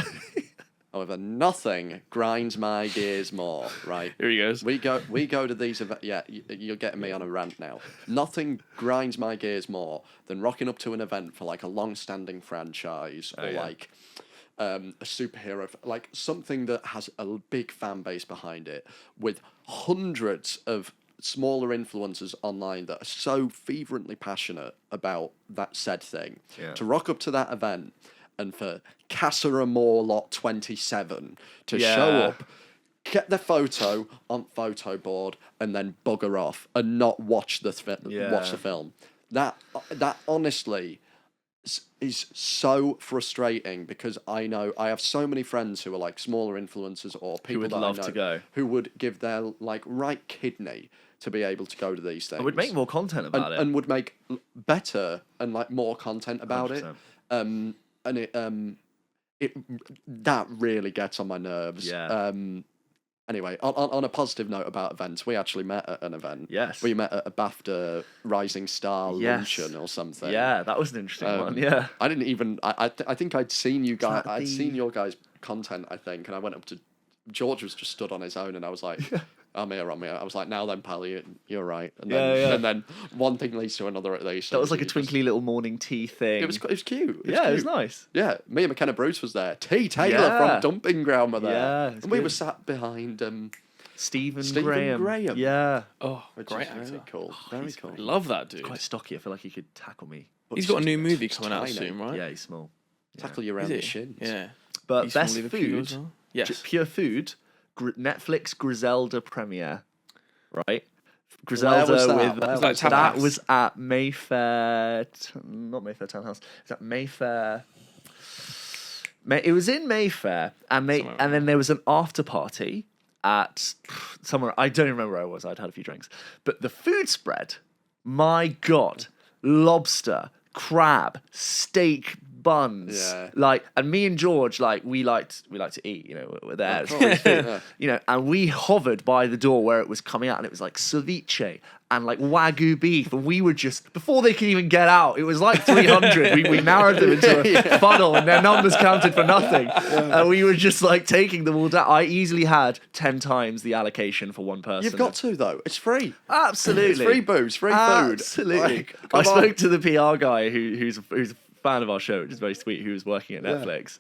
However, nothing grinds my gears more. Right. Here he goes. We go to these events. Yeah, you're getting me on a rant now. Nothing grinds my gears more than rocking up to an event for like a long-standing franchise or like a superhero, like something that has a big fan base behind it, with hundreds of smaller influencers online that are so fervently passionate about that said thing. To rock up to that event and for Casa Amor Lot 27 to show up, get their photo on photo board, and then bugger off and not watch the film. That honestly is so frustrating, because I know I have so many friends who are like smaller influencers or people would that love I know to go, who would give their like right kidney to be able to go to these things. I would make more content about it. And would make better and like more content about 100%. it. And it that really gets on my nerves. Yeah. Anyway, on a positive note about events, we actually met at an event. Yes. We met at a BAFTA Rising Star luncheon or something. Yeah, that was an interesting one. Yeah. I didn't even. I think I'd seen you guys. that I'd the- seen your guys' content. I think, and I went up to George was just stood on his own, and I was like, I'm here. I was like, now then, pal, you're right. And then, and then one thing leads to another at least. That was like a twinkly little morning tea thing. It was cute. It was nice. Yeah, me and McKenna Bruce was there. T. Taylor from Dumping Ground were there. Yeah, and we were sat behind Stephen Graham. Yeah. Oh, which great is very actor. cool. Very cool. Love that dude. Quite stocky. I feel like he could tackle me. But He's got a just new movie coming out tiny. soon, right? Yeah, he's small. Tackle you Is around the he? shins. Yeah. But He's from best Liverpool food, as well. Yes. pure food, Netflix Griselda premiere, right? Where Griselda was that? with Where was that? that Tapas? was at Mayfair, not Mayfair Townhouse. It's at Mayfair. It was in Mayfair, and Somewhere and then there was an after party at somewhere. I don't even remember where I was. I'd had a few drinks, but the food spread. My God, lobster, crab, steak buns, like, and me and George, like, we like to eat, you know, we're there, you know, and we hovered by the door where it was coming out, and it was like ceviche and like Wagyu beef, and we were just, before they could even get out, it was like 300. we narrowed them into a funnel, and their numbers counted for nothing, and we were just like taking them all down. I easily had 10 times the allocation for one person. You've got to though. It's free. Absolutely, It's free booze, free food. Absolutely. Like, I come on. spoke to the PR guy who's a fan of our show, which is very sweet, who was working at Netflix.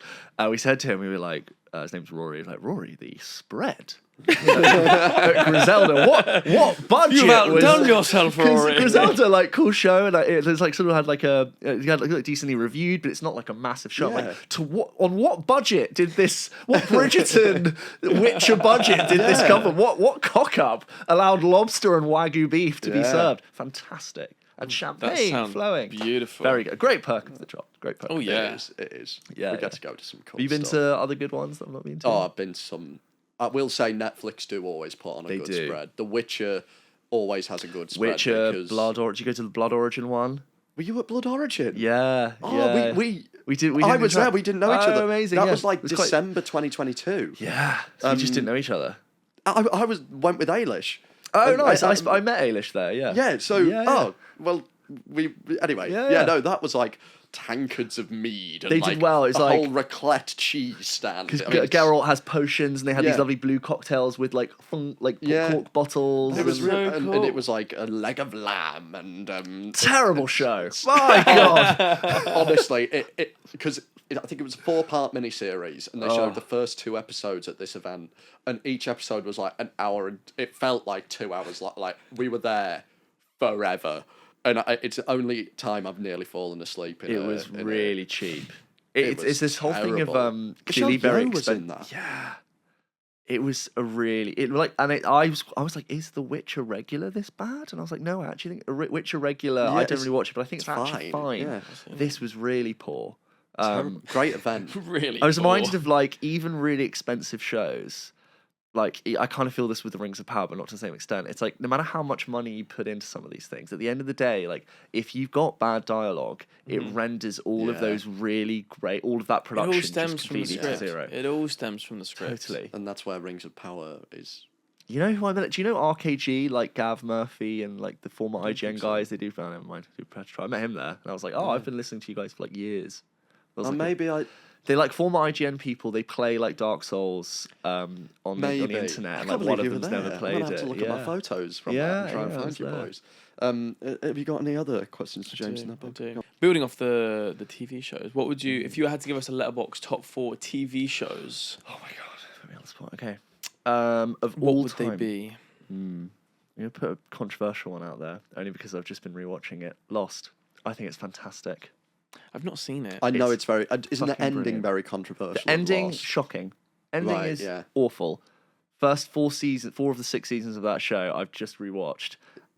We said to him, we were like, his name's Rory. He was like, Rory, the spread. At Griselda, what budget? You've outdone was, yourself, Rory. Griselda, like, cool show, and it's like sort of had like a, it had like decently reviewed, but it's not like a massive show. Yeah. Like, on what budget did this? What Bridgerton Witcher budget did this cover? What cock up allowed lobster and Wagyu beef to be served? Fantastic. And That champagne sounds flowing. beautiful. Very good. Great perk of the job. Great perk. Oh yeah. It is. Yeah, We get to go to some cool Have you been stuff. to other good ones that I've not been to? Oh, I've been to some. I will say Netflix do always put on a They good do. spread. The Witcher always has a good spread. Witcher, because... Blood Origin. Did you go to the Blood Origin one? Were you at Blood Origin? Yeah. Oh, yeah. we did. I was there. We didn't know each other. Amazing. That yeah. was like It was quite- December 2022. Yeah. So we just didn't know each other. I went with Ailish. Oh, And nice. I met Ailish there. Yeah. Yeah. So well, anyway. Yeah. No, that was like tankards of mead. And They like did well. It's a like- whole raclette cheese stand. Because I mean, Geralt has potions, and they had these Yeah. lovely blue cocktails with like cork bottles. It was So real, cool. and it was like a leg of lamb and terrible show. My God. honestly, it because I think it was a 4-part miniseries, and they showed the first 2 episodes at this event, and each episode was like an hour, and it felt like 2 hours. Like we were there forever, and it's the only time I've nearly fallen asleep. It was really cheap. It's was this whole thing of terrible. clearly Michelle very Yeoh was in expensive. that. Yeah. It was a really I was like, is The Witcher regular this bad? And I was like, no, I actually think Witcher regular. I don't it's- really watch it, but I think it's actually fine. Yeah. This was really poor. Great event. Really. I was poor. reminded of like even really expensive shows. like I kind of feel this with the Rings of Power, but not to the same extent. It's like no matter how much money you put into some of these things, at the end of the day, like if you've got bad dialogue, it renders all of those really great, all of that It production all stems just from the completely to script. zero. It all stems from the script. Totally. And that's where Rings of Power is. You know who I met? Do you know RKG, like Gav Murphy and like the former don't IGN think so. guys? They do, never mind, do Predator. I met him there, and I was like, oh, I've been listening to you guys for like years. I was like, Maybe I. they like former IGN people. They play like Dark Souls on Maybe. the internet, I and can't like one believe of you them's were never there. played I'm gonna it. have to look at my photos from Yeah, that and try and yeah, I find was you there. boys. Have you got any other questions for James in that I book? do. Building off the TV shows, what would you, if you had to give us a letterbox top 4 TV shows, Oh my god, put me on the spot. Okay, of what all would time, they be? I'm gonna put a controversial one out there, only because I've just been rewatching it. Lost. I think it's fantastic. I've not seen it. I know It's it's very. Isn't the fucking ending brilliant. very controversial? The ending Lost? shocking. Ending Right, is yeah. awful. First 4 of the 6 seasons of that show I've just rewatched,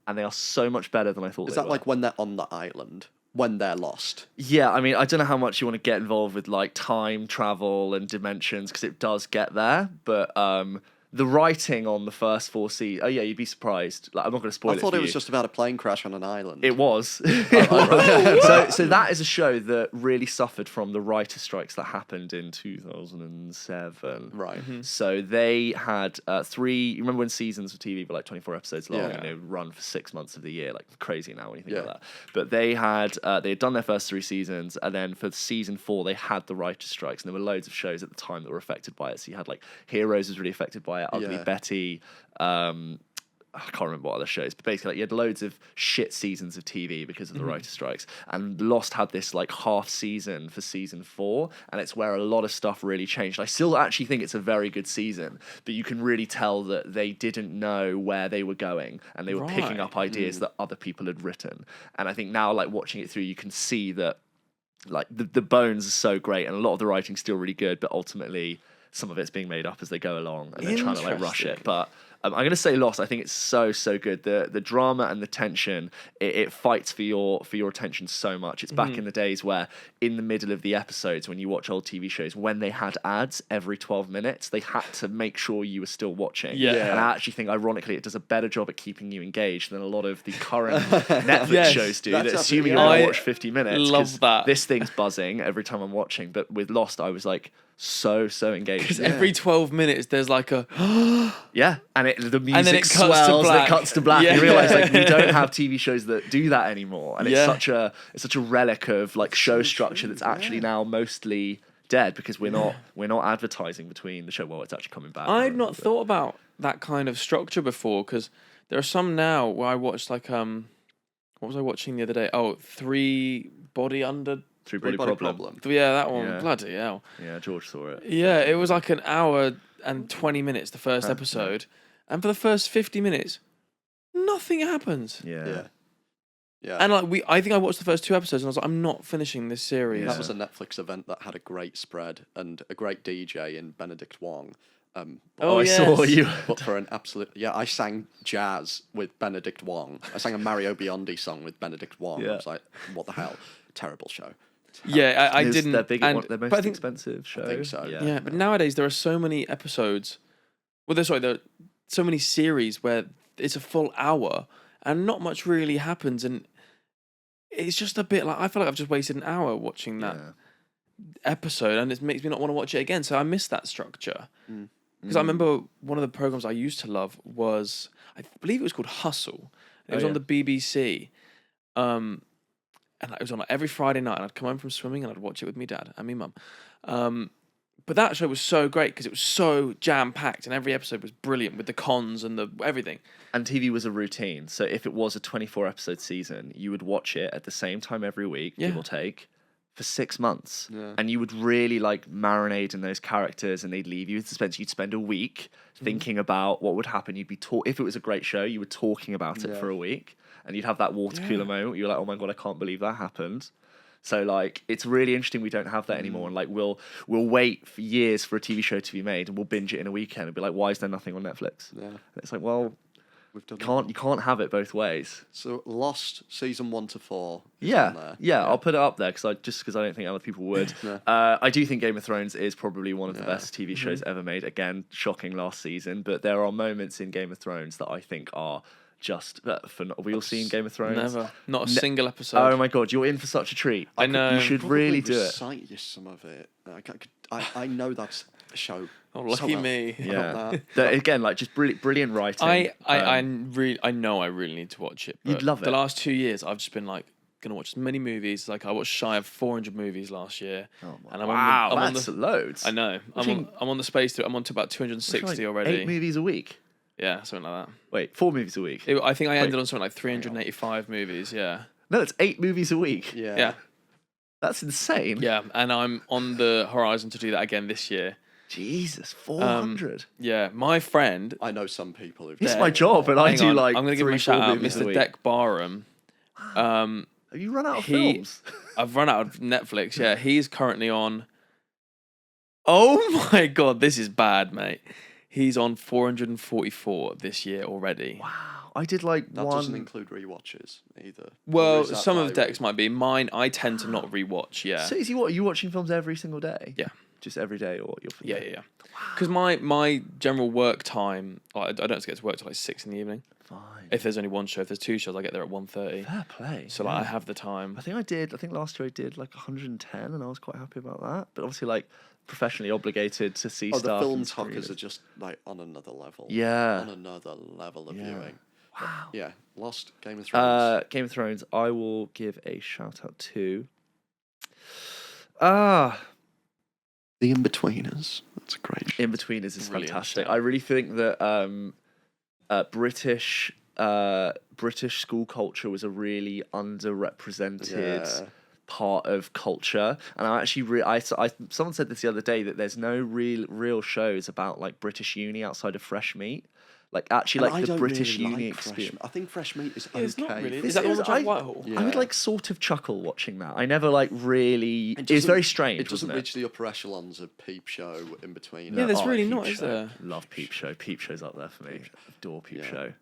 and they are so much better than I thought. Is they that were. like when they're on the island? When they're lost? Yeah, I mean, I don't know how much you want to get involved with like time travel and dimensions because it does get there, but the writing on the first 4 seasons. Oh yeah, you'd be surprised. Like, I'm not going to spoil it. I thought for it was you. just about a plane crash on an island. It was. So that is a show that really suffered from the writer strikes that happened in 2007. Right. So they had 3. You remember when seasons of TV were like 24 episodes long, Yeah. and they run for 6 months of the year, like crazy now when you think Yeah. about that. But they had done their first 3 seasons, and then for season 4 they had the writer strikes, and there were loads of shows at the time that were affected by it. So you had like Heroes was really affected by it, Ugly Yeah. Betty. I can't remember what other shows, but basically like, you had loads of shit seasons of TV because of the writer strikes. And Lost had this like half season for season 4, and it's where a lot of stuff really changed. I still actually think it's a very good season, but you can really tell that they didn't know where they were going, and they were picking up ideas that other people had written. And I think now, like watching it through, you can see that like the bones are so great, and a lot of the writing's still really good, but ultimately some of it's being made up as they go along, and they're trying to like rush it. But I'm going to say Lost. I think it's so good. The drama and the tension, it fights for your attention so much. It's back in the days where in the middle of the episodes, when you watch old TV shows, when they had ads every 12 minutes, they had to make sure you were still watching. Yeah. And I actually think, ironically, it does a better job at keeping you engaged than a lot of the current Netflix shows do. That's That assuming you're absolutely- going to I watch 50 minutes. love 'cause that. This thing's buzzing every time I'm watching. But with Lost, I was like so engaged. Because every 12 minutes there's like a Yeah, and the music then it cuts to swells, and black. it cuts to black. Yeah. You realise like we don't have TV shows that do that anymore, and Yeah. it's such a relic of like show structure that's actually now mostly dead because we're not advertising between the show. Well, it's actually coming back. I'd not thought about that kind of structure before, because there are some now where I watched like what was I watching the other day? Oh, 3 Body Under. 3 Body Body Problem. Yeah, that one. Yeah. Bloody hell. Yeah, George saw it. Yeah, it was like an hour and 20 minutes the first episode, and for the first 50 minutes, nothing happens. Yeah. Yeah. And like I think I watched the first 2 episodes, and I was like, I'm not finishing this series. That was a Netflix event that had a great spread and a great DJ in Benedict Wong. Oh, I saw yes. you. But for an absolute... Yeah, I sang jazz with Benedict Wong. I sang a Mario Biondi song with Benedict Wong. I Yeah. was like, what the hell? Terrible show. Yeah, I It's didn't. their and- their most but I think, expensive show. I think so. yeah, but nowadays there are so many episodes. Well, there are so many series where it's a full hour and not much really happens, and it's just a bit like I feel like I've just wasted an hour watching that episode, and it makes me not want to watch it again. So I miss that structure. Because I remember one of the programs I used to love was, I believe it was called Hustle. It was on the BBC. And it was on like every Friday night, and I'd come home from swimming and I'd watch it with me dad and me mum. But that show was so great because it was so jam-packed, and every episode was brilliant with the cons and the everything. And TV was a routine. So if it was a 24 episode season, you would watch it at the same time every week, give Yeah. or take, for 6 months. Yeah. And you would really like marinate in those characters, and they'd leave you in suspense. You'd spend a week thinking about what would happen. You'd be if it was a great show, you were talking about it for a week, and you'd have that water cooler moment. You're like, oh my God, I can't believe that happened. So like, it's really interesting we don't have that anymore. And like, we'll wait for years for a TV show to be made, and we'll binge it in a weekend and be like, why is there nothing on Netflix? Yeah. And it's like, well, We've done You can't have it both ways. So Lost season 1 to 4. Yeah, I'll put it up there because I don't think other people would. No. I do think Game of Thrones is probably one of the best TV shows ever made. Again, shocking last season, but there are moments in Game of Thrones that I think are just phenomenal. Have we all seen Game of Thrones? Never, not a single episode. Oh my god, you're in for such a treat. I know. You should really do it. Recite you some of it. I know that's a show. Oh, lucky me. Yeah. Again, like just brilliant writing. I know I really need to watch it. But You'd love it. The last 2 years, I've just been like gonna watch as many movies. Like I watched shy of 400 movies last year. Oh my and I'm wow, on that's loads. I know. I'm on the space. I'm on to about 260 already. 8 movies a week. Yeah, something like that. Wait, 4 movies a week. I think I ended on something like 385 movies. Yeah. No, it's 8 movies a week. Yeah. That's insane. Yeah, and I'm on the horizon to do that again this year. Jesus, 400. Yeah, my friend. I know some people who've. It's my job, and I do on, like. I'm going to give him a shout out, Mr. Deck Barham. Have you run out of films? I've run out of Netflix. Yeah, he's currently on. Oh my god, this is bad, mate. He's on 444 this year already. Wow, I did like that one. Doesn't include rewatches either. Well, some of Deck's might be. Mine, I tend to not rewatch. Yeah. So is he what? Are you watching films every single day? Yeah. Just every day, or you're. Yeah. Because my general work time, I don't have to get to work till like 6 in the evening. Fine. If there's only one show, if there's 2 shows, I get there at 1:30. Fair play. So like I have the time. I think last year I did like 110, and I was quite happy about that. But obviously, like professionally obligated to see stuff. The film and talkers are just like on another level. Yeah. On another level of viewing. Wow. But, yeah. Lost, Game of Thrones. Game of Thrones. I will give a shout out to. The In-Betweeners. That's a great show. In-Betweeners is Brilliant fantastic. show. I really think that British school culture was a really underrepresented part of culture, and I actually someone said this the other day that there's no real shows about like British uni outside of Fresh Meat. Like actually, like the British uni experience. I think Fresh Meat is It's not okay. really. Is that the one with Jack Whitehall? Yeah. I would like sort of chuckle watching that. I never like really. It It's very doesn't- strange. It doesn't wasn't reach the upper echelons of Peep Show in between. Yeah, there's Oh, really Peep not, is Show. there? Love Peep Show. Peep Show's up there for me. Adore Peep Yeah. Show.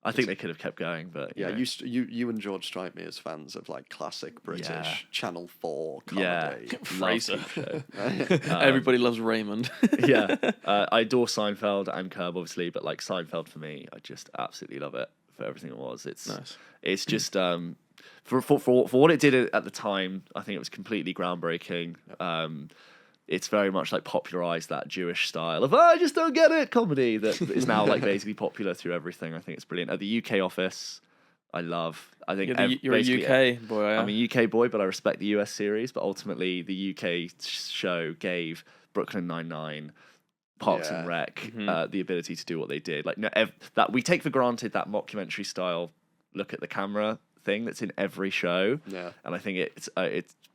I think they could have kept going, but Yeah, you know. you and George strike me as fans of like classic British Channel 4 Yeah. comedy. Fraser. Love Peep Show. Everybody loves Raymond. Yeah, I adore Seinfeld and Curb, obviously, but like Seinfeld for me, I just absolutely love it for everything it was. It's Nice. It's just for what it did at the time, I think it was completely groundbreaking. It's very much like popularized that Jewish style of I just don't get it comedy that is now like basically popular through everything. I think it's brilliant. At the UK office, I love. I think You're a UK boy. Yeah? I'm a UK boy, but I respect the US series. But ultimately, the UK show gave Brooklyn Nine-Nine, Parks and Rec the ability to do what they did. Like that we take for granted that mockumentary style look at the camera thing that's in every show. Yeah. And I think it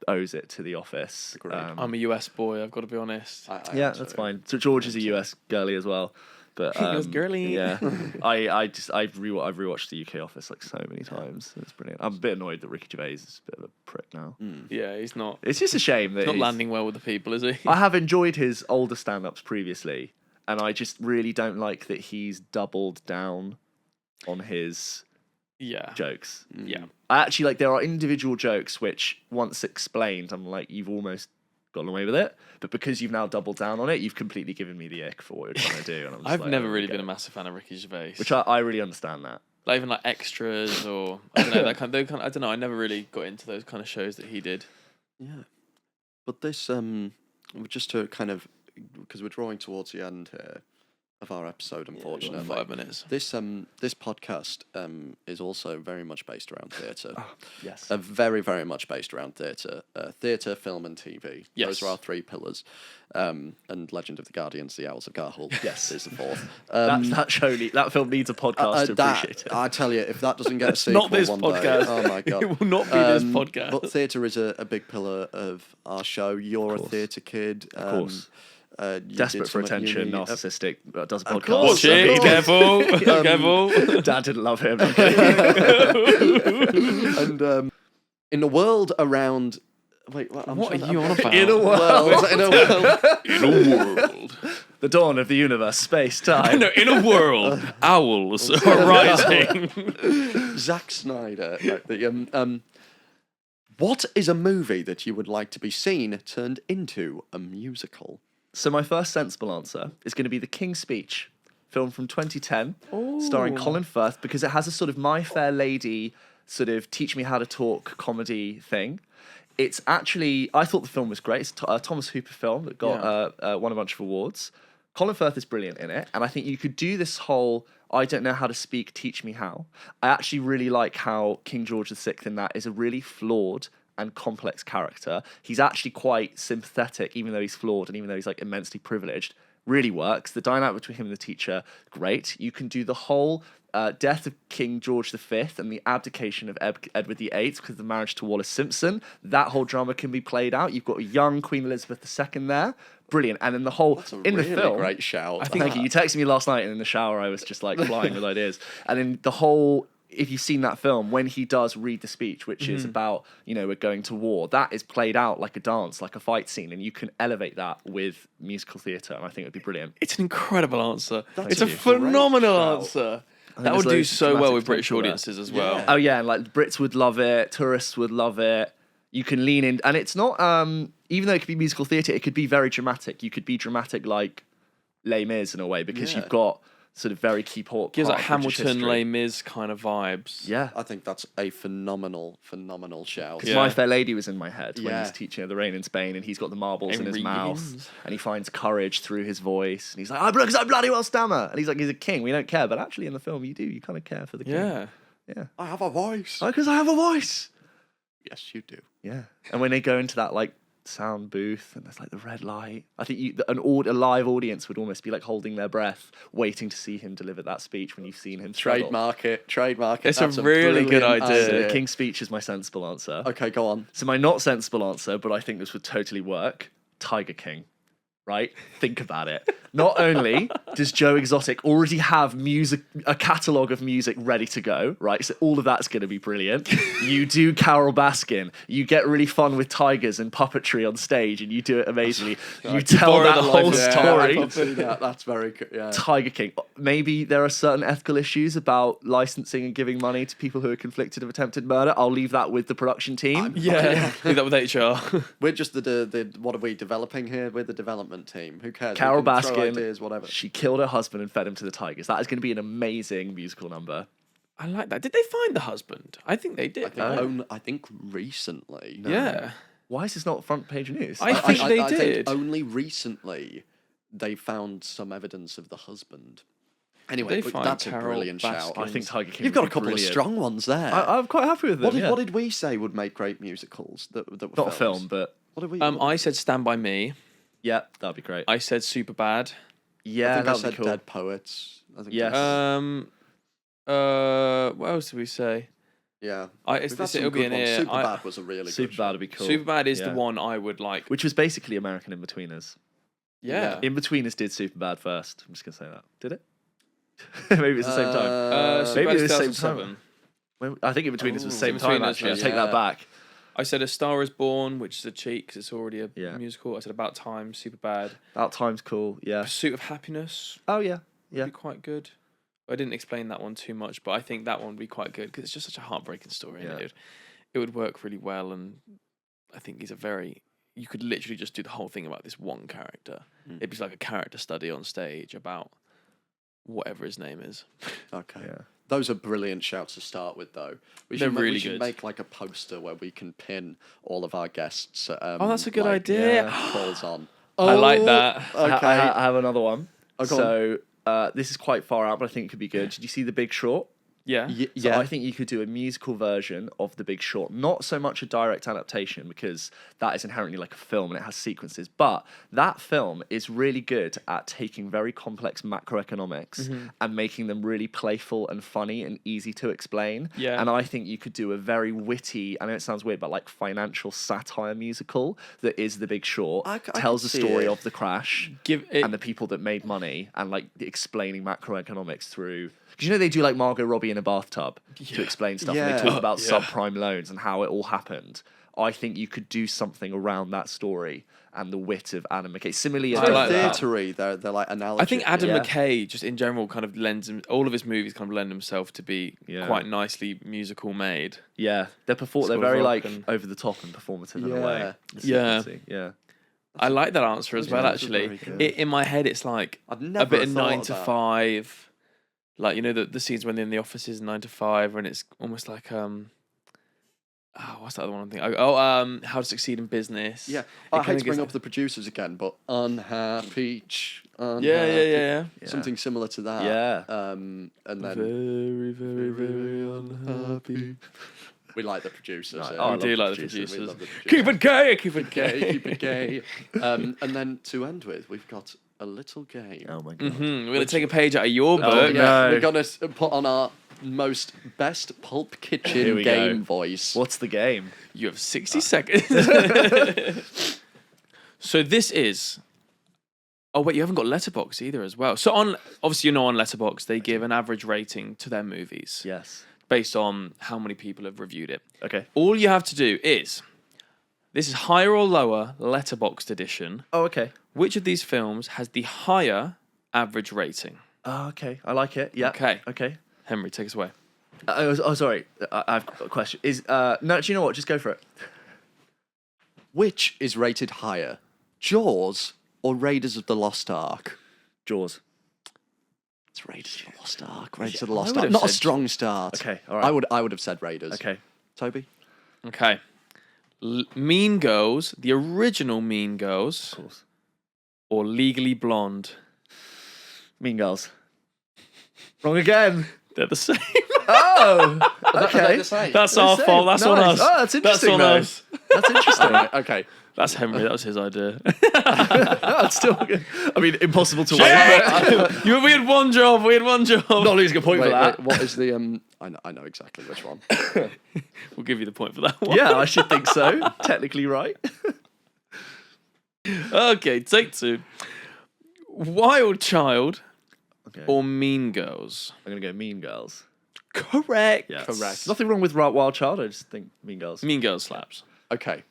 owes it to The Office. Agreed. I'm a US boy. I've got to be honest. Yeah, that's fine. So George is a US girly as well. But US girly. Yeah, I've rewatched the UK Office like so many times. It's brilliant. I'm a bit annoyed that Ricky Gervais is a bit of a prick now. Yeah, he's not. It's just a shame that He's not he's- landing well with the people, is he? I have enjoyed his older stand-ups previously, and I just really don't like that he's doubled down on his Yeah. jokes. Yeah. I actually like there are individual jokes which, once explained, I'm like, you've almost gotten away with it, but because you've now doubled down on it, you've completely given me the ick for what you're trying to do. And I'm just I've like, never I don't really get been a it. massive fan of Ricky Gervais. Which I really understand that. Like even like extras or I don't know that kind. I don't know. I never really got into those kind of shows that he did. Yeah. But this just to kind of because we're drawing towards the end here of our episode, unfortunately. 5 minutes. This podcast is also very much based around theatre. Yes. Very, very much based around theatre. Theatre, film and TV. Yes. Those are our 3 pillars. And Legend of the Guardians, The Owls of Garhul. Yes. Is the 4th. That film needs a podcast to appreciate it. I tell you, if that doesn't get a sequel Not this one podcast. day, oh my God. It will not be this podcast. But theatre is a big pillar of our show. You're a theatre kid. Of course. You Desperate did for some at attention, uni. narcissistic, does a Of podcast. course, Watch it. of Careful. course. Careful. Dad didn't love him. And in a world around... Wait, What are you on about? In a world. In a world. The dawn of the universe, space, I time. know, in a world, owls are rising. Zack Snyder. What is a movie that you would like to be seen turned into a musical? So my first sensible answer is going to be The King's Speech, film from 2010, starring Colin Firth, because it has a sort of My Fair Lady sort of teach me how to talk comedy thing. It's actually, I thought the film was great. It's a Thomas Hooper film that won a bunch of awards. Colin Firth is brilliant in it, and I think you could do this whole I don't know how to speak, teach me how. I actually really like how King George VI in that is a really flawed and complex character. He's actually quite sympathetic, even though he's flawed and even though he's like immensely privileged. Really works. The dynamic between him and the teacher, great. You can do the whole death of King George V and the abdication of Edward VIII because of the marriage to Wallis Simpson. That whole drama can be played out. You've got a young Queen Elizabeth II there. Brilliant. And then the whole in really the film, great shout. Thank you. You texted me last night, and in the shower I was just like flying with ideas. And then the whole, if you've seen that film, when he does read the speech, which is about, we're going to war, that is played out like a dance, like a fight scene, and you can elevate that with musical theatre, and I think it would be brilliant. It's an incredible answer. That's it's a phenomenal shout. answer. That there's would do loads of so well dramatic with British potential there. audiences as well. Yeah. Oh yeah, and like Brits would love it, tourists would love it. You can lean in, and it's not even though it could be musical theatre, it could be very dramatic. You could be dramatic like Les Mis in a way because you've got sort of very key part. Gives like part of British Hamilton, history. Les Mis kind of vibes. Yeah. I think that's a phenomenal shout. Yeah. My Fair Lady was in my head when Yeah. he's teaching her the rain in Spain, and he's got the marbles in his Henry mouth, Higgins. and he finds courage through his voice, and he's like, because I bloody well stammer, and he's like, he's a king, we don't care, but actually in the film you do, you kind of care for the king. Yeah. I have a voice. Because I have a voice. Yes, you do. Yeah, and when they go into that like sound booth and there's like the red light, I think a live audience would almost be like holding their breath, waiting to see him deliver that speech when you've seen him struggle. Trademark it. It's a That's really good brilliant idea. So idea. King's Speech is my sensible answer. Okay, go on. So my not sensible answer, but I think this would totally work, Tiger King. Right? Think about it. Not only does Joe Exotic already have a catalogue of music ready to go, right? So all of that's going to be brilliant. You do Carol Baskin. You get really fun with tigers and puppetry on stage, and you do it amazingly. You tell borrow that the whole life of- story. I can see that. That's very good. Yeah. Tiger King. Maybe there are certain ethical issues about licensing and giving money to people who are convicted of attempted murder. I'll leave that with the production team. Yeah. Leave that with HR. We're just the what are we developing here? We're the development team. Who cares? Carol We can throw Baskin, ideas, whatever. she killed her husband and fed him to the tigers. That is going to be an amazing musical number. I like that. Did they find the husband? I think they did. I think recently. Yeah. Why is this not front page news? I think they I did. think only recently they found some evidence of the husband. Anyway, They but find that's Carol a brilliant shout. I think Tiger King You've got would a be couple brilliant. of strong ones there. I'm quite happy with them. What did we say would make great musicals? That were Not a films? film, but What did we? I said Stand By Me. yeah, that'd be great. I said Super Bad. Yeah, I think I that'd said be cool. Dead Poets. I think Yes. What else did we say? Yeah. It's We've had this. some It'll be good an ones. ear. Superbad was a really Super good bad show. would be cool. Superbad is the Yeah. one I would like. Which was basically American In-Betweeners. Yeah. In-Betweeners did Superbad first. I'm just gonna say that. Did it? Maybe it's the same time. Maybe it's it's the same 2007. I think In-Betweeners was the same time. In-Betweeners, Actually, I yeah. take that back. I said A Star Is Born, which is a cheat because it's already a Yeah. musical. I said About Time, Super Bad. That time's cool. Yeah. Pursuit of Happiness Oh yeah. would Yeah. be quite good. I didn't explain that one too much, but I think that one would be quite good because it's just such a heartbreaking story. And Yeah. it would work really well. And I think you could literally just do the whole thing about this one character. It'd be like a character study on stage about whatever his name is. Okay. Yeah. Those are brilliant shouts to start with, though. They're really we should good. make like a poster where we can pin all of our guests. That's a good idea. Calls on. I like that. Okay. I have another one. Oh, go So this is quite far out, but I think it could be good. Did you see The Big Short? Yeah. So I think you could do a musical version of The Big Short. Not so much a direct adaptation because that is inherently like a film and it has sequences. But that film is really good at taking very complex macroeconomics and making them really playful and funny and easy to explain. Yeah. And I think you could do a very witty, I know it sounds weird, but like financial satire musical that is The Big Short. I tells could the see story it. of the crash and the people that made money and like explaining macroeconomics through. Because they do like Margot Robbie in a bathtub to explain stuff. And they talk about subprime loans and how it all happened. I think you could do something around that story and the wit of Adam McKay. Similarly, as I like that. theatery. They're like analogy. I think Adam Yeah. McKay, just in general, kind of all of his movies kind of lend himself to be Yeah. quite nicely musical made. Yeah, they're School of very Rock like and- over the top and performative in a Yeah. way. Yeah. Yeah. I like that answer as well. that's Actually, very good. in my head, it's like I've a never bit of thought 9 of to that. 5, like the scenes when they're in the offices 9 to 5, and it's almost like what's that other one I'm thinking? How to Succeed in Business. Yeah, It I kinda hate to gets bring up the producers again, but Unhappy. Yeah. Something similar to that. Yeah. And then Very, very, very unhappy. we like the producers. Right. yeah. Oh, I We love do the like the producers. We producers. love the producers. Keep it gay, keep it Gay, gay. keep it gay. And then to end with, we've got a little game. Oh my god. We're gonna take a page out of your book. Oh, Yeah, no. we're gonna put on our most best Pulp Here Kitchen we game go. voice. What's the game? You have 60 seconds. So this is. Oh wait, you haven't got Letterboxd either as well. So obviously on Letterboxd they give an average rating to their movies Yes. based on how many people have reviewed it. Okay. All you have to do is, this is higher or lower Letterboxd edition. Oh, okay. Which of these films has the higher average rating? Oh, okay. I like it. Yeah. Okay. Okay. Henry, take us away. Sorry. I've got a question. No, do you know what? Just go for it. Which is rated higher, Jaws or Raiders of the Lost Ark? Jaws. It's Raiders of the Lost Ark. Raiders of the I Lost would Ark. have Not a said- strong start. Okay, all right. I would have said Raiders. Okay. Toby? Okay. Mean Girls, the original Mean Girls, Of course. or Legally Blonde? Mean Girls. Wrong again. They're the same. Oh. Okay. That's our Same. fault. That's on Nice. us. Oh, that's interesting, on though. us. That's interesting. Okay. That's Henry. That was his idea. No, it's still good. I mean, impossible to win. We had one job. Not losing a point Wait, for that. wait, what is the I know exactly which one. We'll give you the point for that one. Yeah, I should think so. Technically right. Okay, take 2. Wild Child Okay. or Mean Girls? I'm gonna go Mean Girls. Correct. Yeah. Correct. Nothing wrong with Wild Child. I just think Mean Girls. Mean Girls slaps. Okay.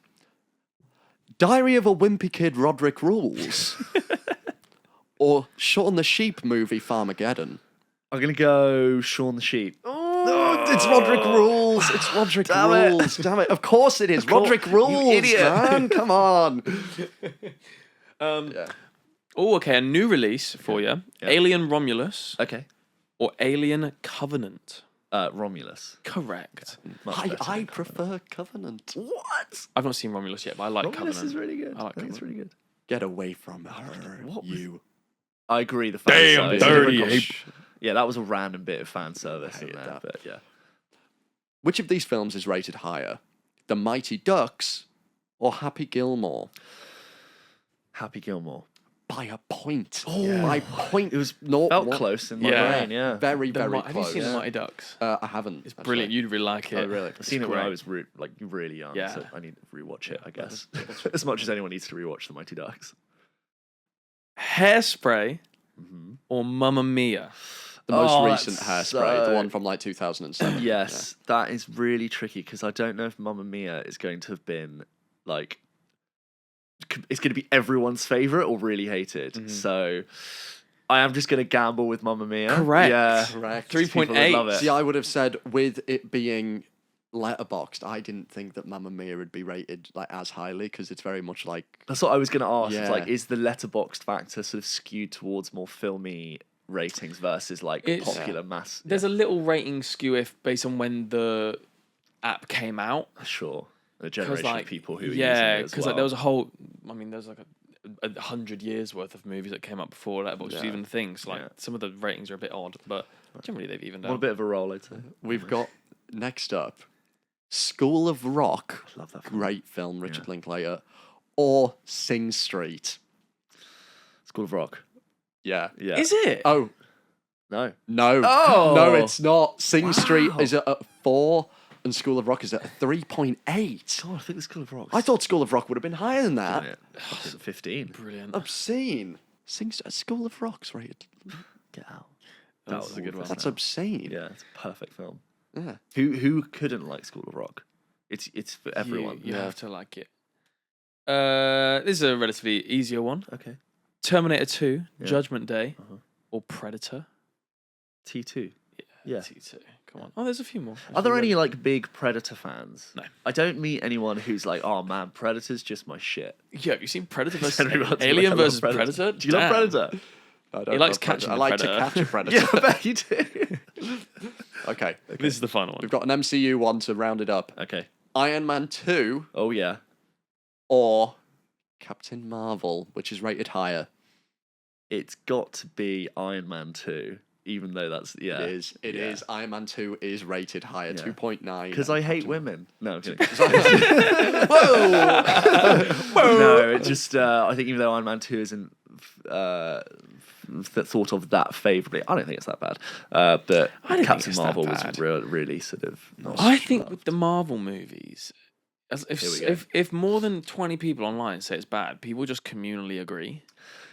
Diary of a Wimpy Kid Roderick Rules. Or Shaun the Sheep movie Farmageddon. I'm gonna go Shaun the Sheep. Oh, it's Roderick Rules. It's Roderick Damn it. Rules. Damn it. Of course it is. course. Roderick Rules, You idiot. man. Come on. Oh, okay. A new release for you: Yeah. Alien Romulus Okay. or Alien Covenant. Romulus. Correct. Much I better than prefer Covenant. What? I've not seen Romulus yet, but I like Romulus Covenant. is really good. I like think it's Covenant. really good. Get away from her, What was- you. I agree. The fan Damn service. dirty Gosh. ape. Yeah, that was a random bit of fan service in hated there, that. but yeah. Which of these films is rated higher? The Mighty Ducks or Happy Gilmore? Happy Gilmore. By a point. Oh. By point. It was not Felt close in my Yeah. brain. Yeah. Very, very Have you close. seen The Mighty Ducks? I haven't. It's brilliant. You'd really like it. Oh, really? I've seen it when I great. was really young, Yeah. so I need to rewatch it, I guess. As much as anyone needs to rewatch The Mighty Ducks. Hairspray Mm-hmm. or Mamma Mia? The most Oh, recent that's Hairspray, the so- one from like 2007. Yes, that is really tricky because I don't know if Mamma Mia is going to have been like it's going to be everyone's favorite or really hated. So I am just going to gamble with Mamma Mia. Correct. Yeah, Correct. 3.8. People would love it. See, I would have said with it being letterboxed, I didn't think that Mamma Mia would be rated like as highly because it's very much like That's what I was going to ask. It's Yeah. like, is the letterboxed factor sort of skewed towards more filmy ratings versus like It's- popular mass? There's a little rating skew if based on when the app came out. Sure, a Because generation like of people who are yeah, using it as because well. like there was a whole. I mean, there's like a 100 years worth of movies that came out before Letterboxd was Yeah. even things. Like Yeah. some of the ratings are a bit odd, but generally they've evened What a out. bit of a roll, I'd say. we've got next up School of Rock. I love that film. Great film, Richard Linklater. Or Sing Street. School of Rock. Yeah. Yeah. Is it? Oh, No. no. Oh. No, it's not. Sing Wow. Street is at 4 and School of Rock is at 3.8. God, I think the School of Rock. I thought School of Rock would have been higher than that. it. 15. Brilliant. Obscene. School of Rock's rated. Get out. That was a good one. That's obscene. Yeah, it's a perfect film. Yeah. Who couldn't like School of Rock? It's for everyone. You have to like it. This is a relatively easier one. Okay. Terminator 2, Yeah. Judgment Day, or Predator. T2. Yeah. T2. Come on. Oh, there's a few more. Are there any like big Predator fans? No. I don't meet anyone who's like, oh man, Predator's just my shit. Yeah, have you seen Predator versus Everyone's Alien like, I love versus Predator? Do you love Predator? I don't He likes love Predator. catching I the like predator. to catch a predator. Yeah, I bet you do. Okay. This is the final one. We've got an MCU one to round it up. Okay. Iron Man 2 Oh yeah. or Captain Marvel, which is rated higher. It's got to be Iron Man 2, even though that's It is. It is. Iron Man 2 is rated higher, 2.9. Because I hate women. No, I'm kidding. Whoa! No, it just I think even though Iron Man 2 isn't thought of that favourably, I don't think it's that bad. But I don't think Captain it's that Marvel was bad. really sort of. I think with the Marvel movies, Here we go. if more than 20 people online say it's bad, people just communally agree.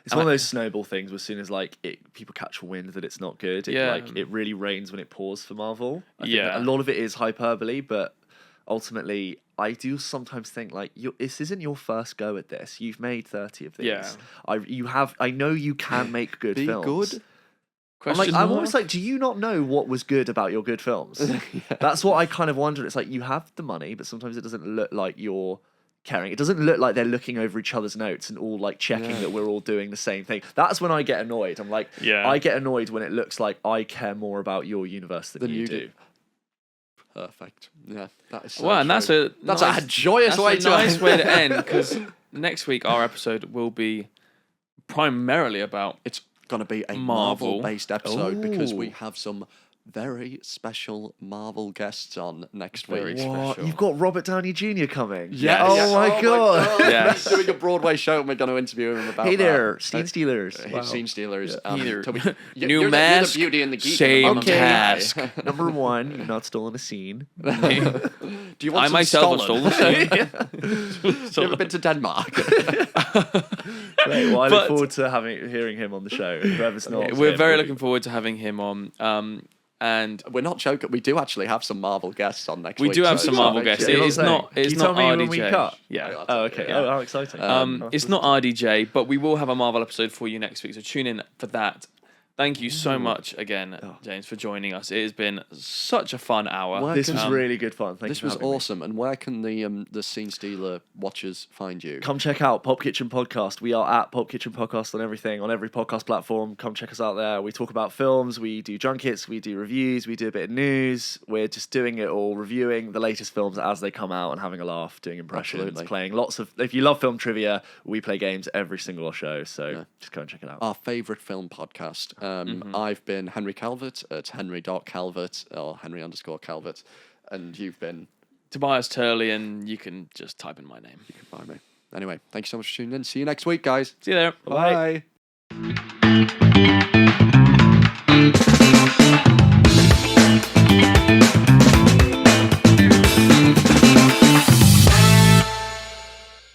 It's one of those snowball things. As soon as like people catch wind that it's not good, it really rains when it pours for Marvel. I think that a lot of it is hyperbole, but ultimately, I do sometimes think like this isn't your first go at this. You've made 30 of these. Yeah. I know you can make good Be films. good. I'm almost like, do you not know what was good about your good films? That's what I kind of wonder. It's like you have the money, but sometimes it doesn't look like you're caring. It doesn't look like they're looking over each other's notes and all like checking that we're all doing the same thing. That's when I get annoyed. I'm like, I get annoyed when it looks like I care more about your universe than you do. Perfect. Yeah, that is so Well, and true. that's a joyous way to nice end. way to end, because next week our episode will be primarily about It's going to be a Marvel. Marvel-based episode because we Ooh. have some very special Marvel guests on next Very week. special. What? You've got Robert Downey Jr. coming. Yes. Oh my god. Yes. He's doing a Broadway show and we're going to interview him about Hey there, that. Scene Stealers. Hey, Wow. Scene Stealers. Either Toby, new you're mask, the beauty and the geek. same Okay. task. Number one, you've not stolen a scene. Do you want I some myself have stolen? stolen the Have you ever been to Denmark? Great. Well, I But- look forward to hearing him on the show. Whoever's not. We're very looking forward to having him on. And We're not joking. We do actually have some Marvel guests on next we week. do have so some it's Marvel not guests. actually- It's not. Can It's you not tell me when RDJ. we cut? Yeah. Oh, okay. Yeah. Oh, how exciting. It's not RDJ, but we will have a Marvel episode for you next week. So tune in for that. Thank you so much again, James, for joining us. It has been such a fun hour. This was really good fun. Thank This you for was having me. awesome. And where can the Scene Stealer watchers find you? Come check out Pulp Kitchen Podcast. We are at Pulp Kitchen Podcast on everything, on every podcast platform. Come check us out there. We talk about films, we do junkets, we do reviews, we do a bit of news. We're just doing it all, reviewing the latest films as they come out and having a laugh, doing impressions, Absolutely. playing lots of... If you love film trivia, we play games every single show, so just go and check it out. Our favourite film podcast. I've been Henry Calvert at henry.calvert or henry_calvert. And you've been... Tobias Turley, and you can just type in my name. You can find me. Anyway, thank you so much for tuning in. See you next week, guys. See you there. Bye. Bye.